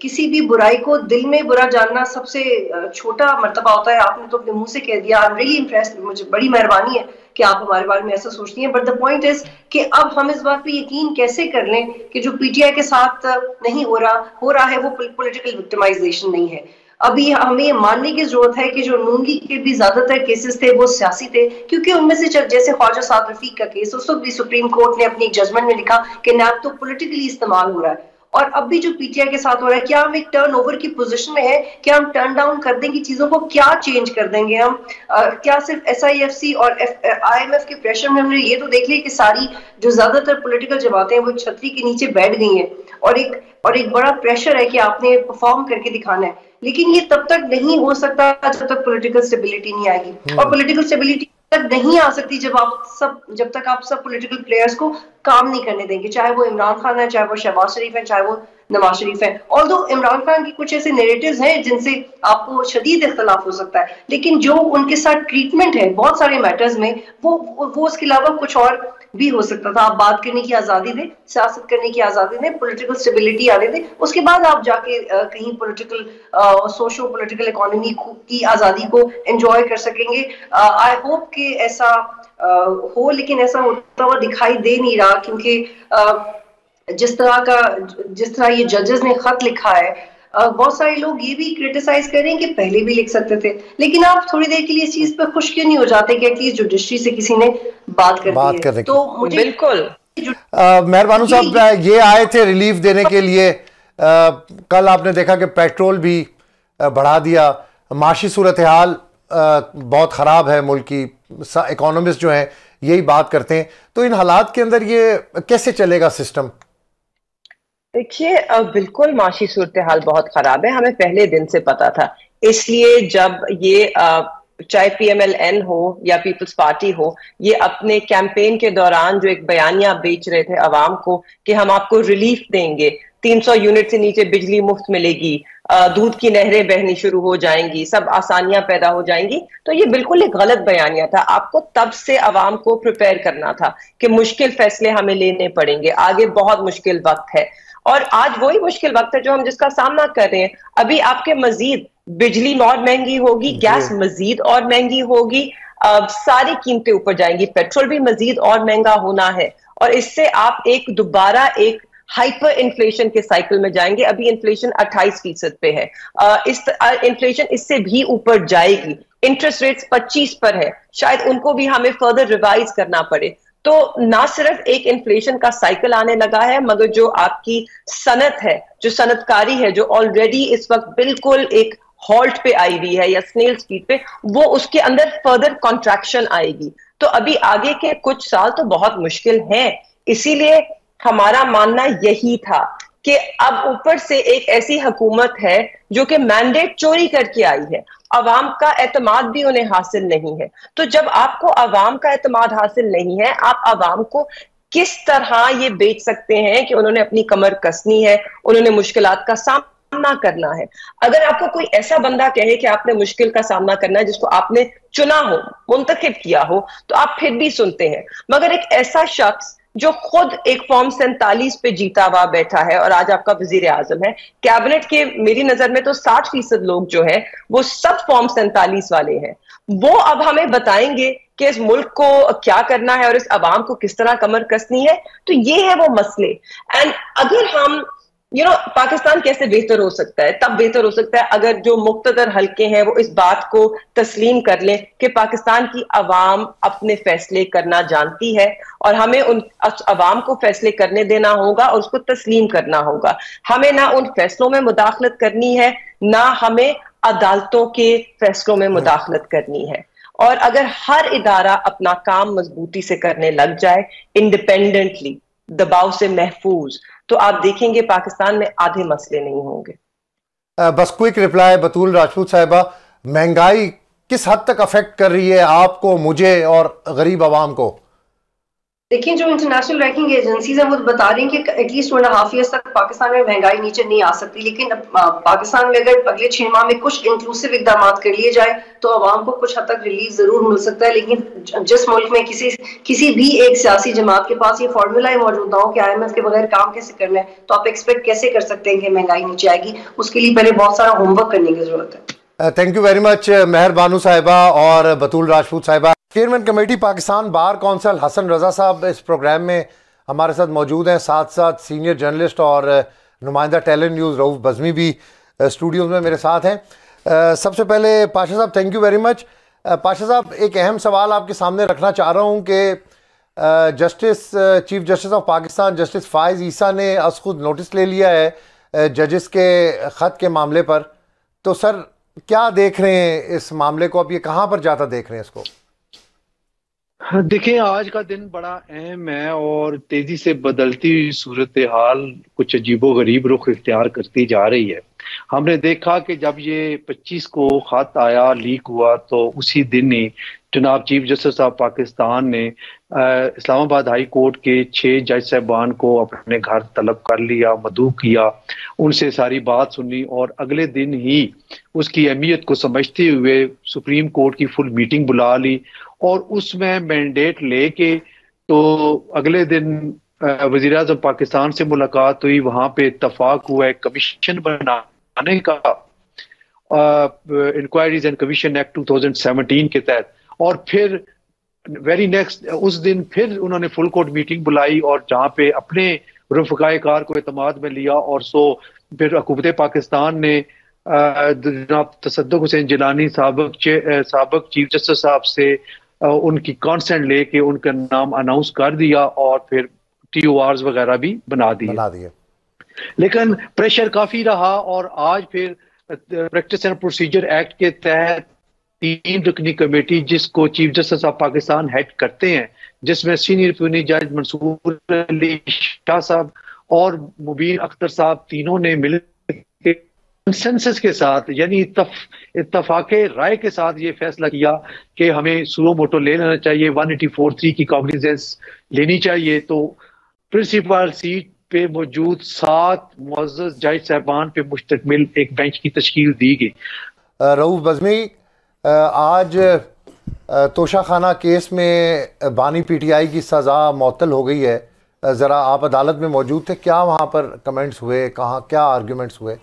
किसी भी बुराई को दिल में बुरा जानना सबसे छोटा मर्तबा होता है, आपने तो अपने मुंह से कह दिया। आई एम रियली इम्प्रेस्ड, मुझे बड़ी मेहरबानी है कि आप हमारे बारे में ऐसा सोचती हैं। बट द पॉइंट इज कि अब हम इस बात पे यकीन कैसे कर लें कि जो पीटीआई के साथ नहीं हो रहा है वो पॉलिटिकल विक्टिमाइजेशन नहीं है। अभी हमें मानने की जरूरत है कि जो नून लीग के भी ज्यादातर केसेस थे वो सियासी थे, क्योंकि उनमें से जैसे ख्वाजा साद रफीक का केस, उस वक्त भी सुप्रीम कोर्ट ने अपनी जजमेंट में लिखा कि नैब तो पॉलिटिकली इस्तेमाल हो रहा है। और अब भी जो पीटीआई के साथ हो रहा है, क्या हम एक टर्न ओवर की पोजीशन में है? क्या हम टर्न डाउन कर देंगे चीजों को? क्या चेंज कर देंगे हम? क्या सिर्फ SIFC और IMF के प्रेशर में हमने ये तो देख लिया कि सारी जो ज्यादातर पॉलिटिकल जमातें हैं वो छतरी के नीचे बैठ गई हैं, और एक बड़ा प्रेशर है कि आपने परफॉर्म करके दिखाना है। लेकिन ये तब तक नहीं हो सकता जब तक पॉलिटिकल स्टेबिलिटी नहीं आएगी, और पॉलिटिकल स्टेबिलिटी तक नहीं आ सकती जब तक आप सब पॉलिटिकल प्लेयर्स को काम नहीं करने देंगे, चाहे वो इमरान खान है, चाहे वो शहबाज शरीफ है, चाहे वो नवाज शरीफ है। ऑल्दो इमरान खान की कुछ ऐसे नैरेटिव्स हैं जिनसे आपको शदीद इख्तलाफ हो सकता है, लेकिन जो उनके साथ ट्रीटमेंट है बहुत सारे मैटर्स में, वो उसके अलावा कुछ और भी हो सकता था। आप बात करने की आजादी दें, सियासत करने की आजादी दें, पॉलिटिकल स्टेबिलिटी आने दें, उसके बाद आप जाके कहीं पॉलिटिकल सोशो पॉलिटिकल इकोनॉमी की आजादी को एंजॉय कर सकेंगे। आई होप कि ऐसा हो, लेकिन ऐसा होता हुआ दिखाई दे नहीं रहा, क्योंकि जिस तरह ये जजेस ने खत लिखा है, बहुत सारे लोग ये भी क्रिटिसाइज कर रहे हैं कि पहले भी लिख सकते थे, लेकिन आप थोड़ी देर के लिए इस चीज पे खुश क्यों नहीं हो जाते कि एटलीस्ट जुडिशरी से किसी ने बात कर दी है? तो मुझे बिल्कुल मेहरबानू साहब ये आए थे रिलीफ देने के लिए। कल आपने देखा कि पेट्रोल भी बढ़ा दिया, माशी सूरत हाल बहुत ख़राब है मुल्क की, इकोनॉमिस्ट जो हैं यही बात करते हैं। तो इन हालात के अंदर ये कैसे चलेगा सिस्टम? देखिए, बिल्कुल माशी सूरत हाल बहुत खराब है, हमें पहले दिन से पता था। इसलिए जब ये चाहे PMLN हो या पीपल्स पार्टी हो, ये अपने कैंपेन के दौरान जो एक बयानिया बेच रहे थे अवाम को कि हम आपको रिलीफ देंगे, 300 यूनिट से नीचे बिजली मुफ्त मिलेगी, दूध की नहरें बहनी शुरू हो जाएंगी, सब आसानियां पैदा हो जाएंगी, तो ये बिल्कुल एक गलत बयानिया था। आपको तब से अवाम को प्रिपेयर करना था कि मुश्किल फैसले हमें लेने पड़ेंगे, आगे बहुत मुश्किल वक्त है। اور آج وہی مشکل وقت ہے جو ہم جس کا سامنا کر رہے ہیں. ابھی آپ کے مزید بجلی اور مہنگی ہوگی, گیس مزید اور مہنگی ہوگی, ساری قیمتیں اوپر جائیں گی, پیٹرول بھی مزید اور مہنگا ہونا ہے, اور اس سے آپ دوبارہ ایک ہائپر انفلیشن کے سائیکل میں جائیں گے. ابھی انفلیشن 28% پہ ہے, انفلیشن اس سے بھی اوپر جائے گی, انٹرسٹ ریٹس 25 پر ہے, شاید ان کو بھی ہمیں فردر ریوائز کرنا پڑے. تو نہ صرف ایک انفلیشن کا سائیکل آنے لگا ہے, مگر جو آپ کی صنعت ہے, جو صنعت کاری ہے, جو آلریڈی اس وقت بالکل ایک ہالٹ پہ آئی ہوئی ہے یا سنیل سپیڈ پہ, وہ اس کے اندر فردر کنٹریکشن آئے گی. تو ابھی آگے کے کچھ سال تو بہت مشکل ہیں. اسی لیے ہمارا ماننا یہی تھا کہ اب اوپر سے ایک ایسی حکومت ہے جو کہ مینڈیٹ چوری کر کے آئی ہے, عوام کا اعتماد بھی انہیں حاصل نہیں ہے. تو جب آپ کو عوام کا اعتماد حاصل نہیں ہے, آپ عوام کو کس طرح یہ بیچ سکتے ہیں کہ انہوں نے اپنی کمر کسنی ہے, انہوں نے مشکلات کا سامنا کرنا ہے. اگر آپ کو کوئی ایسا بندہ کہے کہ آپ نے مشکل کا سامنا کرنا ہے جس کو آپ نے چنا ہو, منتخب کیا ہو, تو آپ پھر بھی سنتے ہیں. مگر ایک ایسا شخص جو خود ایک فارم 47 پہ جیتا ہوا بیٹھا ہے اور آج آپ کا وزیر اعظم ہے, کیبنٹ کے میری نظر میں تو 60% لوگ جو ہیں وہ سب فارم 47 والے ہیں, وہ اب ہمیں بتائیں گے کہ اس ملک کو کیا کرنا ہے اور اس عوام کو کس طرح کمر کسنی ہے. تو یہ ہے وہ مسئلے. اینڈ اگر ہم پاکستان کیسے بہتر ہو سکتا ہے, تب بہتر ہو سکتا ہے اگر جو مقتدر حلقے ہیں وہ اس بات کو تسلیم کر لیں کہ پاکستان کی عوام اپنے فیصلے کرنا جانتی ہے, اور ہمیں ان عوام کو فیصلے کرنے دینا ہوگا اور اس کو تسلیم کرنا ہوگا. ہمیں نہ ان فیصلوں میں مداخلت کرنی ہے, نہ ہمیں عدالتوں کے فیصلوں میں مداخلت کرنی ہے. اور اگر ہر ادارہ اپنا کام مضبوطی سے کرنے لگ جائے, انڈیپینڈنٹلی, دباؤ سے محفوظ, تو آپ دیکھیں گے پاکستان میں آدھے مسئلے نہیں ہوں گے. بس کوئک رپلائی بطول راجپوت صاحبہ, مہنگائی کس حد تک افیکٹ کر رہی ہے آپ کو, مجھے اور غریب عوام کو؟ دیکھیں جو انٹرنیشنل رینکنگ ایجنسیز ہیں وہ بتا رہی ہیں کہ ایٹ لیسٹ 2.5 ایئرس تک پاکستان میں مہنگائی نیچے نہیں آ سکتی, لیکن پاکستان میں اگر اگلے 6 ماہ میں کچھ انکلوسیو اقدامات کر لیے جائے تو عوام کو کچھ حد تک ریلیف ضرور مل سکتا ہے. لیکن جس ملک میں کسی بھی ایک سیاسی جماعت کے پاس یہ فارمولا ہی موجود نہ ہو کہ IMF کے بغیر کام کیسے کرنا ہے, تو آپ ایکسپیکٹ کیسے کر سکتے ہیں کہ مہنگائی نیچے آئے گی؟ اس کے لیے پہلے بہت سارا ہوم ورک کرنے کی ضرورت ہے. تھینک یو ویری مچ مہر بانو صاحبہ اور بطول راجپوت صاحبہ. Chairman committee Pakistan bar council Hassan Raza صاحب اس پروگرام میں ہمارے ساتھ موجود ہیں, ساتھ ساتھ سینئر جرنلسٹ اور نمائندہ ٹیلنٹ نیوز رؤوف بزمی بھی اسٹوڈیوز میں میرے ساتھ ہیں. سب سے پہلے پاشا صاحب thank you very much. Pasha صاحب ایک اہم سوال آپ کے سامنے رکھنا چاہ رہا ہوں کہ chief justice of Pakistan justice فائز عیسیٰ نے از خود نوٹس لے لیا ہے ججز کے خط کے معاملے پر. تو سر کیا دیکھ رہے ہیں اس معاملے کو, اب یہ کہاں پر جاتا دیکھ رہے ہیں اس کو؟ دیکھیں آج کا دن بڑا اہم ہے اور تیزی سے بدلتی ہوئی صورتحال کچھ عجیب و غریب رخ اختیار کرتی جا رہی ہے. ہم نے دیکھا کہ جب یہ 25 کو خط آیا, لیک ہوا, تو اسی دن ہی جناب چیف جسٹس آف پاکستان نے اسلام آباد ہائی کورٹ کے 6 جج صاحبان کو اپنے گھر طلب کر لیا, مدعو کیا, ان سے ساری بات سنی, اور اگلے دن ہی اس کی اہمیت کو سمجھتے ہوئے سپریم کورٹ کی فل میٹنگ بلا لی, اور اس میں مینڈیٹ لے کے تو اگلے دن وزیر اعظم پاکستان سے ملاقات ہوئی. وہاں پہ اتفاق ہوا ہے کمیشن بنانے کا, انکوائریز اینڈ کمیشن ایکٹ 2017 کے تحت, اور پھر ویری نیکسٹ اس دن پھر انہوں نے فل کورٹ میٹنگ بلائی اور جہاں پہ اپنے رفقائے کار کو اعتماد میں لیا. اور پھر حکومت پاکستان نے جناب تصدق حسین جیلانی سابق چیف جسٹس صاحب سے ان کی کانسنٹ لے کے ان کا نام اناؤنس کر دیا, اور پھر TORs وغیرہ بھی بنا دیے. لیکن پریشر کافی رہا, اور آج پھر پریکٹس اینڈ پروسیجر ایکٹ کے تحت 3 رکنی کمیٹی جس کو chief justice of Pakistan head کرتے ہیں, جس میں سینئر پیونی جج منصور علی شاہ صاحب اور مبین اختر صاحب, تینوں نے مل کے کنسنسس کے ساتھ یعنی اتفاق رائے کے ساتھ یہ فیصلہ کیا کہ ہمیں سو موٹو لے لینا چاہیے, 184(3) کی کاگنیزنس لینی چاہیے. تو پرنسپل سیٹ پہ موجود 7 معزز جج صاحبان پہ مشتمل ایک بینچ کی تشکیل دی گئی. رؤوف بزمی, آج توشہ خانہ کیس میں بانی PTI کی سزا معطل ہو گئی ہے, ذرا آپ عدالت میں موجود تھے، کیا وہاں پر کمنٹس ہوئے، کہاں کیا آرگیومنٹس ہوئے؟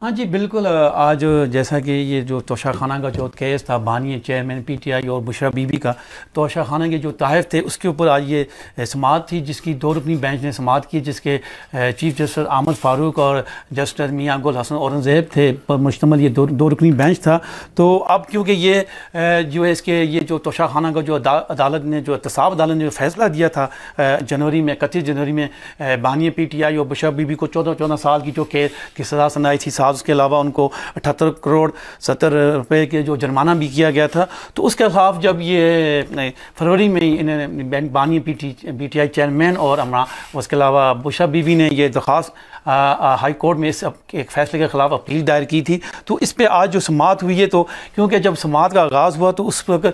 ہاں جی بالکل، آج جیسا کہ یہ جو توشہ خانہ کا جو کیس تھا بانی چیئرمین پی ٹی آئی اور بشرا بی بی کا، توشہ خانہ کے جو تحائف تھے اس کے اوپر آج یہ سماعت تھی، جس کی 2 رکنی بینچ نے سماعت کی، جس کے چیف جسٹس عامر فاروق اور جسٹس میاں گل حسن اورنگزیب تھے پر مشتمل یہ 2 رکنی بینچ تھا۔ تو اب کیونکہ یہ جو ہے اس کے یہ جو توشہ خانہ کا جو عدالت نے جو احتساب عدالت نے جو فیصلہ دیا تھا جنوری میں 31 جنوری میں بانی پی ٹی آئی اور بشرا بی بی کو 14 سال کی جو کی سزا سنائی تھی، اس کے علاوہ ان کو 78 کروڑ 70 روپے کے جو جرمانہ بھی کیا گیا تھا، تو اس کے خلاف جب یہ فروری میں انہیں بانی پی ٹی آئی چیئرمین اور اس کے علاوہ بشرا بی بی نے یہ درخواست ہائی کورٹ میں اس ایک فیصلے کے خلاف اپیل دائر کی تھی، تو اس پہ آج جو سماعت ہوئی ہے، تو کیونکہ جب سماعت کا آغاز ہوا تو اس وقت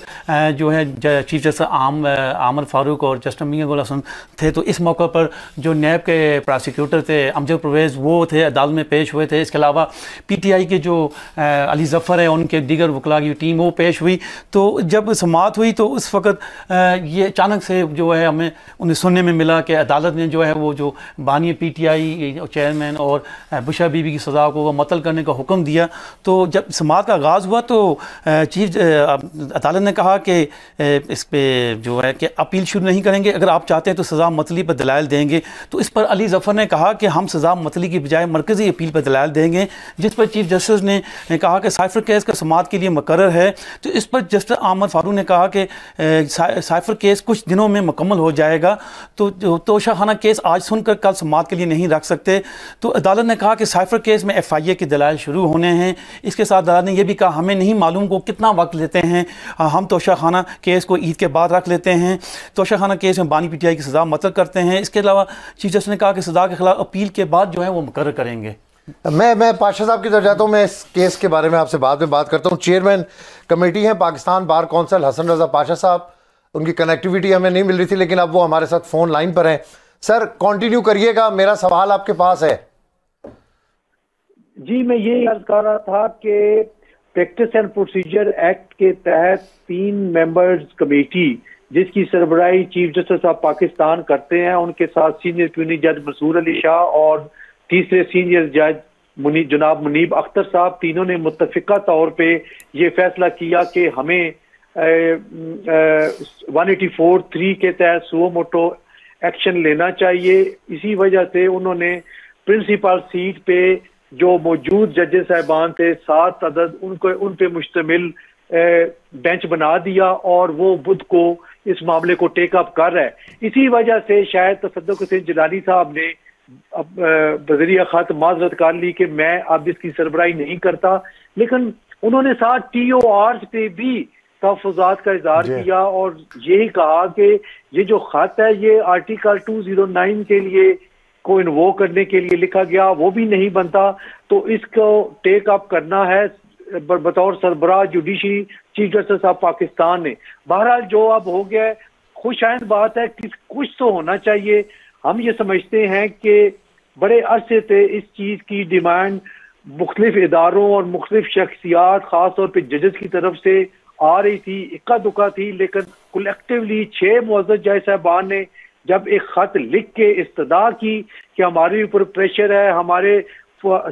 جو ہے چیف جسٹس عامر فاروق اور جسٹس میاں گل حسن تھے، تو اس موقع پر جو نیب کے پراسیکیوٹر تھے امجد پرویز وہ تھے، عدالت میں پیش ہوئے تھے۔ اس کے علاوہ پی ٹی آئی کے جو علی ظفر ہے ان کے دیگر وکلاء کی ٹیم وہ پیش ہوئی۔ تو جب سماعت ہوئی تو اس وقت یہ اچانک سے جو ہے ہمیں انہیں سننے میں ملا کہ عدالت نے جو ہے وہ جو بانی پی ٹی آئی چیئرمین اور بشرا بی بی کی سزا کو وہ معطل کرنے کا حکم دیا۔ تو جب سماعت کا آغاز ہوا تو چیف عدالت نے کہا کہ اس پہ جو ہے کہ اپیل شروع نہیں کریں گے، اگر آپ چاہتے ہیں تو سزا معطلی پر دلائل دیں گے۔ تو اس پر علی ظفر نے کہا کہ ہم سزا معطلی کی بجائے مرکزی اپیل پر دلائل دیں گے، جس پر چیف جسٹس نے کہا کہ سائفر کیس کا سماعت کے لیے مقرر ہے۔ تو اس پر جسٹس عامر فاروق نے کہا کہ سائفر کیس کچھ دنوں میں مکمل ہو جائے گا، تو توشہ خانہ کیس آج سن کر کل سماعت کے لیے نہیں رکھ سکتے۔ تو عدالت نے کہا کہ سائفر کیس میں ایف آئی اے کے دلائل شروع ہونے ہیں۔ اس کے ساتھ عدالت نے یہ بھی کہا ہمیں نہیں معلوم کو کتنا وقت لیتے ہیں، ہم توشہ خانہ کیس کو عید کے بعد رکھ لیتے ہیں، توشہ خانہ کیس میں بانی پی ٹی آئی کی سزا معطل کرتے ہیں۔ اس کے علاوہ چیف جسٹس نے کہا کہ سزا کے خلاف اپیل کے بعد جو ہے وہ مقرر کریں گے۔ میں پاشا صاحب کی طرف جاتا ہوں، میں اس کیس کے بارے میں آپ سے بعد میں بات کرتا ہوں۔ چیئرمین کمیٹی ہیں پاکستان بار کونسل حسن رضا پاشا صاحب، ان کی کنیکٹیویٹی ہمیں نہیں مل رہی تھی لیکن اب وہ ہمارے ساتھ فون لائن پر ہیں۔ سر کنٹینیو کریے گا، میرا سوال آپ کے پاس ہے۔ جی میں یہ عرض کر رہا تھا کہ پریکٹس اینڈ پروسیجر ایکٹ کے تحت 3 ممبرز کمیٹی جس کی سربراہی چیف جسٹس آف پاکستان کرتے ہیں، ان کے ساتھ سینئر کیونی جج منصور علی شاہ اور تیسرے سینئر جج جناب منیب اختر صاحب، تینوں نے متفقہ طور پہ یہ فیصلہ کیا کہ ہمیں 184(3) کے تحت سو موٹو ایکشن لینا چاہیے۔ اسی وجہ سے انہوں نے پرنسپل سیٹ پہ جو موجود ججز صاحبان تھے 7 عدد، ان پہ مشتمل بینچ بنا دیا اور وہ بدھ کو اس معاملے کو ٹیک اپ کر رہا ہے۔ اسی وجہ سے شاید تصدق حسین جیلانی صاحب نے بذریعہ خط معذرت کر لی کہ میں اب اس کی سربراہی نہیں کرتا، لیکن انہوں نے ساتھ ٹی او آرز پہ بھی تحفظات کا اظہار کیا اور یہی کہا کہ یہ جو خط ہے یہ آرٹیکل 209 کے لیے کو انوو کرنے کے لیے لکھا گیا، وہ بھی نہیں بنتا، تو اس کو ٹیک اپ کرنا ہے بطور سربراہ judiciary chief justice of Pakistan نے۔ بہرحال جو اب ہو گیا ہے، خوش آئند بات ہے کہ کچھ تو ہونا چاہیے۔ ہم یہ سمجھتے ہیں کہ بڑے عرصے سے اس چیز کی ڈیمانڈ مختلف اداروں اور مختلف شخصیات خاص طور پہ ججز کی طرف سے آ رہی تھی، اکا دکا تھی، لیکن کولیکٹیولی 6 معزز جج صاحبان نے جب ایک خط لکھ کے استدعا کی کہ ہمارے اوپر پریشر ہے، ہمارے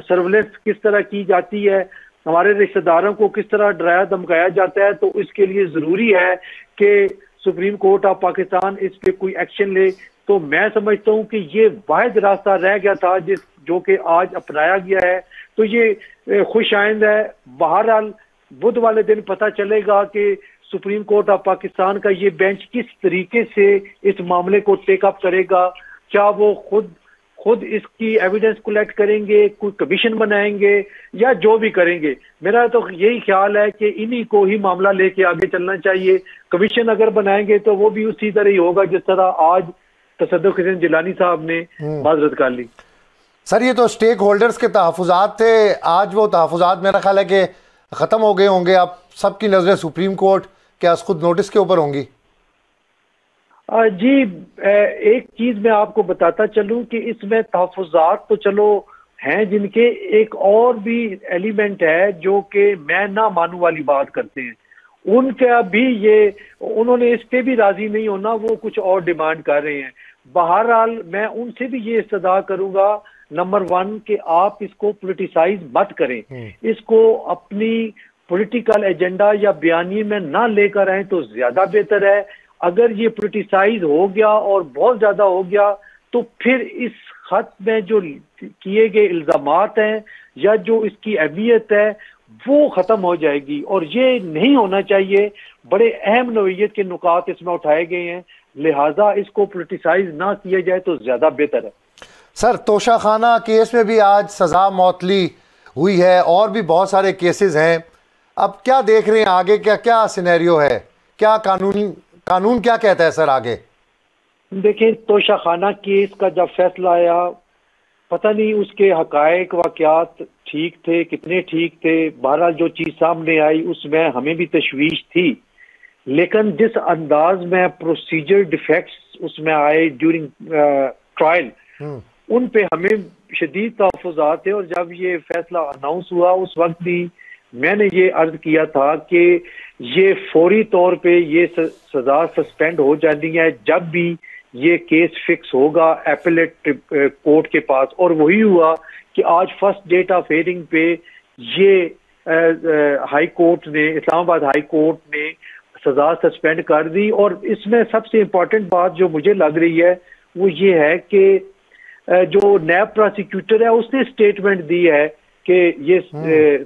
سرویلنس کس طرح کی جاتی ہے، ہمارے رشتہ داروں کو کس طرح ڈرایا دھمکایا جاتا ہے، تو اس کے لیے ضروری ہے کہ سپریم کورٹ آف پاکستان اس پہ کوئی ایکشن لے۔ تو میں سمجھتا ہوں کہ یہ واحد راستہ رہ گیا تھا جو کہ آج اپنایا گیا ہے، تو یہ خوش آئند ہے۔ بہرحال بدھ والے دن پتہ چلے گا کہ سپریم کورٹ آف پاکستان کا یہ بینچ کس طریقے سے اس معاملے کو ٹیک اپ کرے گا۔ کیا وہ خود اس کی ایویڈنس کلیکٹ کریں گے، کوئی کمیشن بنائیں گے، یا جو بھی کریں گے؟ میرا تو یہی خیال ہے کہ انہی کو ہی معاملہ لے کے آگے چلنا چاہیے۔ کمیشن اگر بنائیں گے تو وہ بھی اسی طرح ہی ہوگا جس طرح آج تصدق حسین جیلانی صاحب نے معذرت کر لی۔ سر یہ تو سٹیک ہولڈرز کے تحفظات تھے، آج وہ تحفظات میرا خیال ہے کہ ختم ہو گئے ہوں گے، اب سب کی نظریں سپریم کورٹ کے از خود نوٹس کے اوپر ہوں گی۔ جی ایک چیز میں آپ کو بتاتا چلوں کہ اس میں تحفظات تو چلو ہیں، جن کے ایک اور بھی ایلیمنٹ ہے جو کہ میں نہ مانوں والی بات کرتے ہیں، ان کا بھی یہ انہوں نے اس پہ بھی راضی نہیں ہونا، وہ کچھ اور ڈیمانڈ کر رہے ہیں۔ بہرحال میں ان سے بھی یہ استدعا کروں گا نمبر 1 کہ آپ اس کو پولیٹیسائز مت کریں، اس کو اپنی پولیٹیکل ایجنڈا یا بیانیے میں نہ لے کر آئیں تو زیادہ بہتر ہے۔ اگر یہ پولیٹیسائز ہو گیا اور بہت زیادہ ہو گیا تو پھر اس خط میں جو کیے گئے الزامات ہیں یا جو اس کی اہمیت ہے وہ ختم ہو جائے گی، اور یہ نہیں ہونا چاہیے۔ بڑے اہم نوعیت کے نکات اس میں اٹھائے گئے ہیں، لہٰذا اس کو پولیٹیسائز نہ کیا جائے تو زیادہ بہتر ہے۔ سر توشہ خانہ کیس میں بھی آج سزا معطلی ہوئی ہے، اور بھی بہت سارے کیسز ہیں، اب کیا دیکھ رہے ہیں آگے؟ کیا سینیریو ہے؟ کیا قانون کیا کہتا ہے سر آگے؟ دیکھیں توشہ خانہ کیس کا جب فیصلہ آیا، پتہ نہیں اس کے حقائق واقعات ٹھیک تھے کتنے ٹھیک تھے، بہرحال جو چیز سامنے آئی اس میں ہمیں بھی تشویش تھی، لیکن جس انداز میں پروسیجر ڈیفیکٹس اس میں آئے ڈیورنگ ٹرائل، ان پہ ہمیں شدید تحفظات تھے، اور جب یہ فیصلہ اناؤنس ہوا اس وقت بھی میں نے یہ عرض کیا تھا کہ یہ فوری طور پہ یہ سزا سسپینڈ ہو جانی ہے جب بھی یہ کیس فکس ہوگا ایپلیٹ کورٹ کے پاس، اور وہی ہوا کہ آج فرسٹ ڈیٹ آف ہیئرنگ پہ یہ ہائی کورٹ نے، اسلام آباد ہائی کورٹ نے سزا سسپینڈ کر دی۔ اور اس میں سب سے امپورٹنٹ بات جو مجھے لگ رہی ہے وہ یہ ہے کہ جو نیب پراسیکیوٹر ہے اس نے اسٹیٹمنٹ دی ہے کہ یہ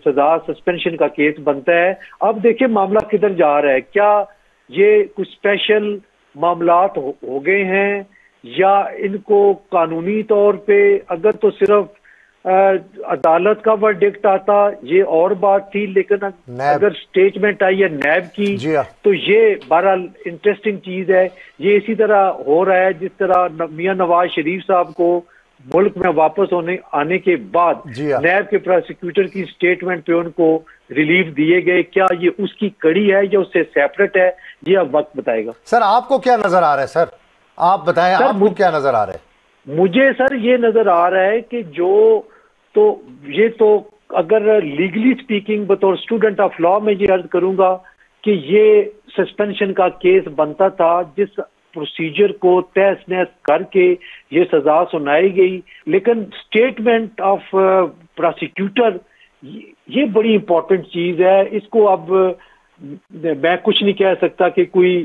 سزا سسپینشن کا کیس بنتا ہے۔ اب دیکھیں معاملہ کدھر جا رہا ہے، کیا یہ کچھ اسپیشل معاملات ہو گئے ہیں یا ان کو قانونی طور پہ اگر تو صرف عدالت کا ورڈکٹ آتا یہ اور بات تھی، لیکن اگر اسٹیٹمنٹ آئی ہے نیب کی تو یہ بہرحال انٹرسٹنگ چیز ہے۔ یہ اسی طرح ہو رہا ہے جس طرح میاں نواز شریف صاحب کو ملک میں واپس آنے کے بعد نیب کے پروسیکیوٹر کی اسٹیٹمنٹ پہ ان کو ریلیف دیے گئے، کیا یہ اس کی کڑی ہے یا اس سے سیپریٹ ہے؟ یہ اب وقت بتائے گا۔ سر آپ کو کیا نظر آ رہا ہے؟ سر آپ بتائیں، آپ کو کیا نظر آ رہا ہے؟ مجھے سر یہ نظر آ رہا ہے کہ یہ تو اگر لیگلی سپیکنگ بطور اسٹوڈنٹ آف لا میں یہ عرض کروں گا کہ یہ سسپینشن کا کیس بنتا تھا جس پروسیجر کو تہس نہس کر کے یہ سزا سنائی گئی، لیکن اسٹیٹمنٹ آف پروسیکیوٹر یہ بڑی امپورٹنٹ چیز ہے۔ اس کو اب میں کچھ نہیں کہہ سکتا کہ کوئی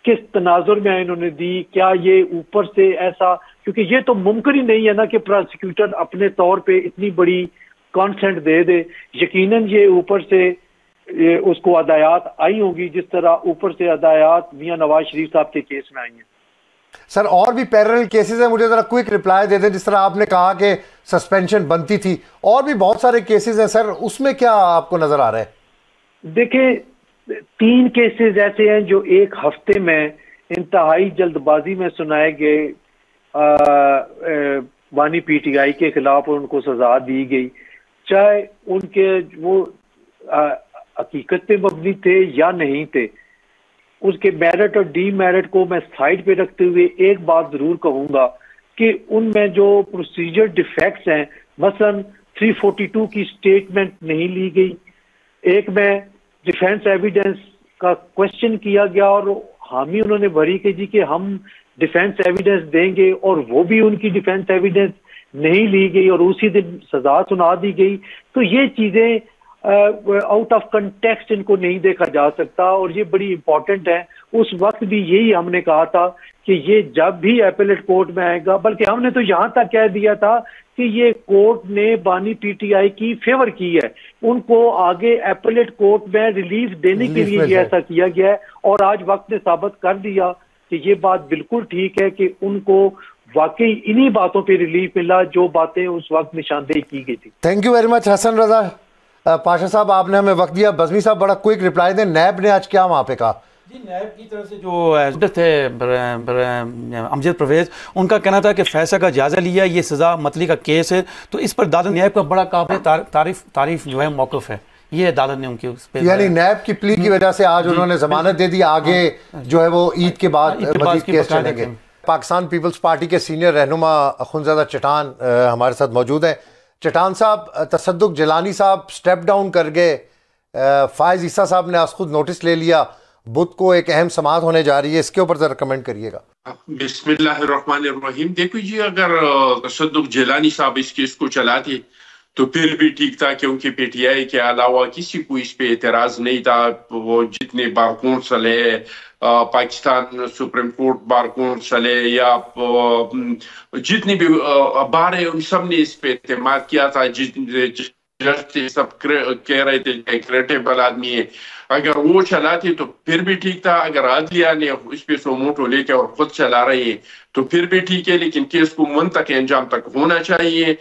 کس تناظر میں انہوں نے دی، کیا یہ اوپر سے ایسا، کیونکہ یہ تو ممکن ہی نہیں ہے نا کہ پروسیکیوٹر اپنے طور پہ اتنی بڑی کانسنٹ دے دے۔ یقیناً یہ اوپر سے اس کو ہدایات آئی ہوں گی جس طرح اوپر سے ہدایات میاں نواز شریف صاحب کے کیس میں آئی ہیں۔ سر اور بھی پیرلل کیسز ہیں، مجھے ذرا کوئک رپلائی دے دیں۔ جس طرح آپ نے کہا کہ سسپینشن بنتی تھی، اور بھی بہت سارے کیسز ہیں سر، اس میں کیا آپ کو نظر آ رہا ہے؟ دیکھیں 3 کیسز ایسے ہیں جو ایک ہفتے میں انتہائی جلد بازی میں سنائے گئے بانی پی ٹی آئی کے خلاف، اور ان کو سزا دی گئی، چاہے ان کے وہ حقیقت پہ مبنی تھے یا نہیں تھے۔ اس کے میرٹ اور ڈی میرٹ کو میں سائڈ پہ رکھتے ہوئے ایک بات ضرور کہوں گا کہ ان میں جو پروسیجر ڈیفیکٹس ہیں، مثلا 342 کی اسٹیٹمنٹ نہیں لی گئی، ایک میں ڈیفینس ایویڈنس کا کوشچن کیا گیا اور حامی انہوں نے بھری کہ جی کہ ہم ڈیفینس ایویڈنس دیں گے، اور وہ بھی ان کی ڈیفینس ایویڈنس نہیں لی گئی اور اسی دن سزا سنا دی گئی۔ تو یہ چیزیں آؤٹ آف کنٹیکسٹ ان کو نہیں دیکھا جا سکتا، اور یہ بڑی امپورٹنٹ ہے۔ اس وقت بھی یہی ہم نے کہا تھا کہ یہ جب بھی ایپلیٹ کورٹ میں آئے گا، بلکہ ہم نے تو یہاں تک کہہ دیا تھا کہ یہ کورٹ نے بانی پی ٹی آئی کی فیور کی ہے، ان کو آگے ایپلیٹ کورٹ میں ریلیف دینے کے لیے یہ ایسا کیا گیا ہے، اور آج وقت نے ثابت کر دیا کہ یہ بات بالکل ٹھیک ہے کہ ان کو واقعی انہی باتوں پہ ریلیف ملا جو باتیں اس وقت نشاندہی کی گئی تھی۔ تھینک یو ویری مچ حسن رضا پاشا صاحب، آپ نے ہمیں وقت دیا۔ بزمی صاحب بڑا کوئک رپلائی دیں، نیب نے آج کیا وہاں پہ کہا؟ جی نیب کی طرف سے جو تھے امجد پرویز، ان کا کہنا تھا کہ فیصلہ کا جائزہ لیا، یہ سزا متلی کا کیس ہے، تو اس پر عدالت نیب کا بڑا قابل تعریف جو ہے موقف ہے، یہ عدالت نے ان کی اس پہ، یعنی نیب کی پلی کی وجہ سے آج انہوں نے ضمانت دے دی، آگے جو ہے وہ عید کے بعد مزید کیس چلیں گے۔ پاکستان پیپلز پارٹی کے سینئر رہنما اخونزادہ چٹان ہمارے ساتھ موجود ہیں۔ چٹان صاحب، تصدق جیلانی صاحب سٹیپ ڈاؤن کر گئے، فائز عیسیٰ صاحب نے از خود نوٹس لے لیا، بدھ کو ایک اہم سماعت ہونے جا رہی ہے، اس کے اوپر ذرا کمنٹ کریے گا۔ بسم اللہ الرحمن الرحیم۔ دیکھو جی، اگر تصدق جیلانی صاحب اس کیس کو چلاتے تو پھر بھی ٹھیک تھا، کیونکہ پی ٹی آئی کے علاوہ کسی کو اس پہ اعتراض نہیں تھا۔ وہ جتنے بار کونسل ہے، Pakistan supreme court bar council ہے، یا جتنی بھی بار ہے، ان سب نے اس پہ اعتماد کیا تھا۔ جج سب کہہ رہے تھے کریڈیبل آدمی ہے، اگر وہ چلاتے تو پھر بھی ٹھیک تھا۔ اگر عدلیہ نے اس پہ سو موٹو لے کے اور خود چلا رہے ہیں تو پھر بھی ٹھیک ہے، لیکن کیس کو منطقی انجام تک ہونا چاہیے،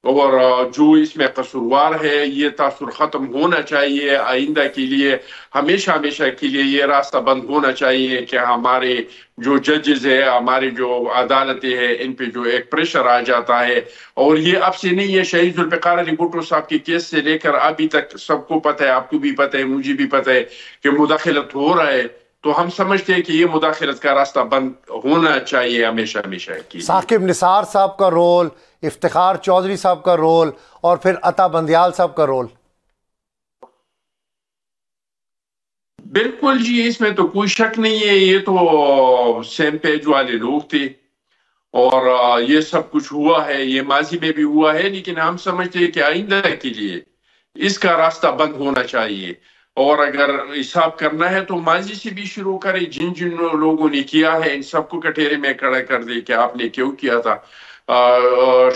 اور جو اس میں قصوروار ہے یہ تاثر ختم ہونا چاہیے۔ آئندہ کے لیے ہمیشہ کے لیے یہ راستہ بند ہونا چاہیے کہ ہمارے جو ججز ہے، ہمارے جو عدالتیں ہیں، ان پہ جو ایک پریشر آ جاتا ہے۔ اور یہ اب سے نہیں ہے، شہید ذوالفقار علی بھٹو صاحب کے کیس سے لے کر ابھی تک سب کو پتہ ہے، آپ کو بھی پتہ ہے، مجھے بھی پتہ ہے کہ مداخلت ہو رہا ہے، تو ہم سمجھتے ہیں کہ یہ مداخلت کا راستہ بند ہونا چاہیے ہمیشہ کی۔ ثاقب نثار صاحب کا رول، افتخار چودھری صاحب کا رول، اور پھر عطا بندیال صاحب کا رول۔ بالکل جی، اس میں تو کوئی شک نہیں ہے، یہ تو سیم پیج والے لوگ تھے، اور یہ سب کچھ ہوا ہے، یہ ماضی میں بھی ہوا ہے، لیکن ہم سمجھتے ہیں کہ آئندہ کے لیے اس کا راستہ بند ہونا چاہیے۔ اور اگر حساب کرنا ہے تو ماضی سے بھی شروع کرے، جن لوگوں نے کیا ہے ان سب کو کٹہرے میں کھڑا کر دے کہ آپ نے کیوں کیا تھا۔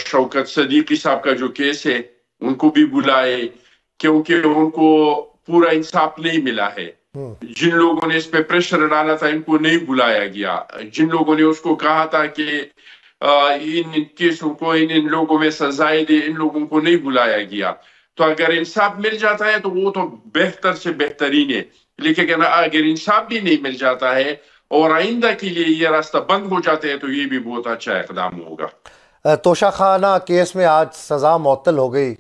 شوکت صدیقی صاحب کا جو کیس ہے ان کو بھی بلائے، کیونکہ ان کو پورا انصاف نہیں ملا ہے۔ جن لوگوں نے اس پہ پریشر ڈالا تھا ان کو نہیں بلایا گیا، جن لوگوں نے اس کو کہا تھا کہ ان کیسوں کو ان لوگوں میں سزائے دے، ان لوگوں کو نہیں بلایا گیا۔ تو اگر انصاف مل جاتا ہے تو وہ تو بہتر سے بہترین ہے، لیکن اگر انصاف بھی نہیں مل جاتا ہے اور آئندہ کے لیے یہ راستہ بند ہو جاتے ہیں تو یہ بھی بہت اچھا اقدام ہوگا۔ توشہ خانہ کیس میں آج سزا معطل ہو گئی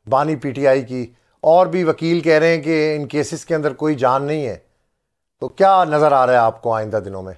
بانی پی ٹی آئی کی، اور بھی وکیل کہہ رہے ہیں کہ ان کیسز کے اندر کوئی جان نہیں ہے، تو کیا نظر آ رہا ہے آپ کو آئندہ دنوں میں؟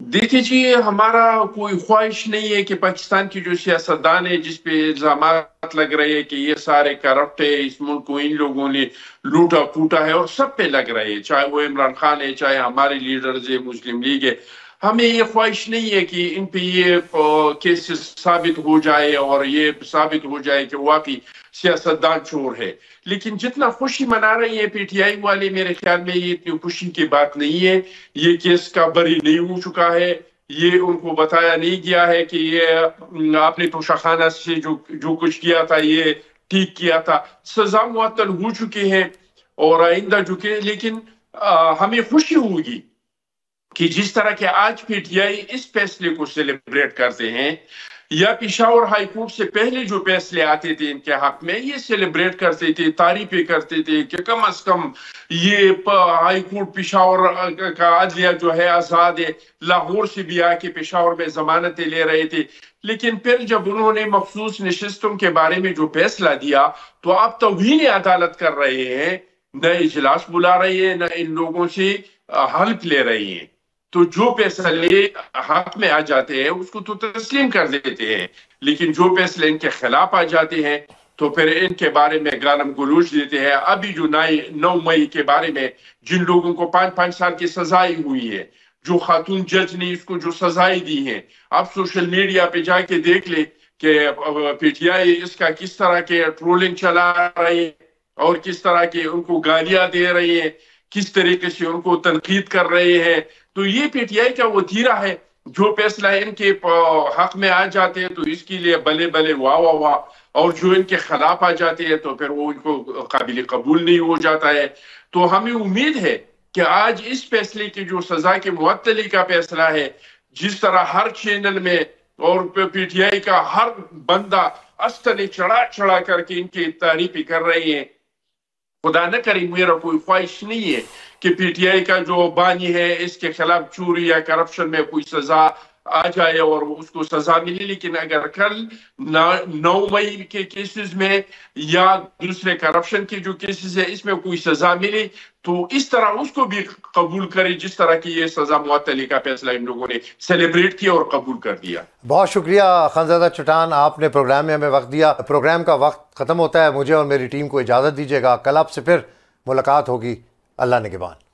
دیکھیے جی، ہمارا کوئی خواہش نہیں ہے کہ پاکستان کی جو سیاستدان ہے جس پہ الزامات لگ رہے ہیں کہ یہ سارے کرپٹ ہے، اس ملک کو ان لوگوں نے لوٹا پوٹا ہے، اور سب پہ لگ رہے ہیں، چاہے وہ عمران خان ہے، چاہے ہمارے لیڈرز ہے، مسلم لیگ ہے۔ ہمیں یہ خواہش نہیں ہے کہ ان پہ یہ کیسز ثابت ہو جائے اور یہ ثابت ہو جائے کہ واقعی سیاستدان چور ہے، لیکن جتنا خوشی منا رہی ہے پی ٹی آئی والے، میرے خیال میں یہ اتنی خوشی کی بات نہیں ہے۔ یہ کیس کا بری نہیں ہو چکا ہے، یہ ان کو بتایا نہیں گیا ہے کہ یہ آپ نے توشہ خانہ سے جو کچھ کیا تھا یہ ٹھیک کیا تھا۔ سزا معطل ہو چکے ہیں اور آئندہ جھکے، لیکن ہمیں خوشی ہوگی کہ جس طرح کہ آج پی ٹی آئی اس فیصلے کو سیلیبریٹ کرتے ہیں، یا پشاور ہائی کورٹ سے پہلے جو فیصلے آتے تھے ان کے حق میں یہ سیلیبریٹ کرتے تھے، تعریفیں کرتے تھے کہ کم از کم یہ ہائی کورٹ پشاور کا عدلیہ جو ہے آزاد ہے، لاہور سے بھی آ کے پشاور میں ضمانتیں لے رہے تھے۔ لیکن پھر جب انہوں نے مخصوص نشستوں کے بارے میں جو فیصلہ دیا تو آپ توہین عدالت کر رہے ہیں، نہ اجلاس بلا رہے ہیں، نہ ان لوگوں سے حلف لے رہے ہیں۔ تو جو فیصلے حق میں آ جاتے ہیں اس کو تو تسلیم کر دیتے ہیں، لیکن جو فیصلے ان کے خلاف آ جاتے ہیں تو پھر ان کے بارے میں گالم گلوچ دیتے ہیں۔ ابھی جو 9 مئی کے بارے میں جن لوگوں کو 5 سال کی سزائیں ہوئی ہے، جو خاتون جج نے اس کو جو سزائیں دی ہیں، آپ سوشل میڈیا پہ جا کے دیکھ لیں کہ پی ٹی آئی اس کا کس طرح کے ٹرولنگ چلا رہے ہیں اور کس طرح کے ان کو گالیاں دے رہے ہیں، کس طریقے سے ان کو تنقید کر رہے ہیں۔ تو یہ پی ٹی آئی کا وتیرہ ہے، جو فیصلہ ان کے حق میں آ جاتے ہیں تو اس کے لیے بلے بلے واہ واہ واہ، اور جو ان کے خلاف آ جاتے ہیں تو پھر وہ ان کو قابل قبول نہیں ہو جاتا ہے۔ تو ہمیں امید ہے کہ آج اس فیصلے کی جو سزا کے معطلی کا فیصلہ ہے، جس طرح ہر چینل میں اور پی ٹی آئی کا ہر بندہ استنے چڑھا کر کے ان کی تعریفیں کر رہے ہیں، خدا نہ کرے میرا کوئی خواہش نہیں ہے کہ پی ٹی آئی کا جو بانی ہے اس کے خلاف چوری یا کرپشن میں کوئی سزا آ جائے اور اس کو سزا ملے، لیکن اگر کل 9 مئی کے کیسز میں یا دوسرے کرپشن کے جو کیسز ہیں اس میں کوئی سزا ملے تو اس طرح اس کو بھی قبول کرے جس طرح کی یہ سزا معطلی کا فیصلہ ان لوگوں نے سیلیبریٹ کیا اور قبول کر دیا۔ بہت شکریہ خانزادہ چٹان، آپ نے پروگرام میں ہمیں وقت دیا۔ پروگرام کا وقت ختم ہوتا ہے، مجھے اور میری ٹیم کو اجازت دیجیے گا، کل آپ سے پھر ملاقات ہوگی۔ اللہ نگہبان.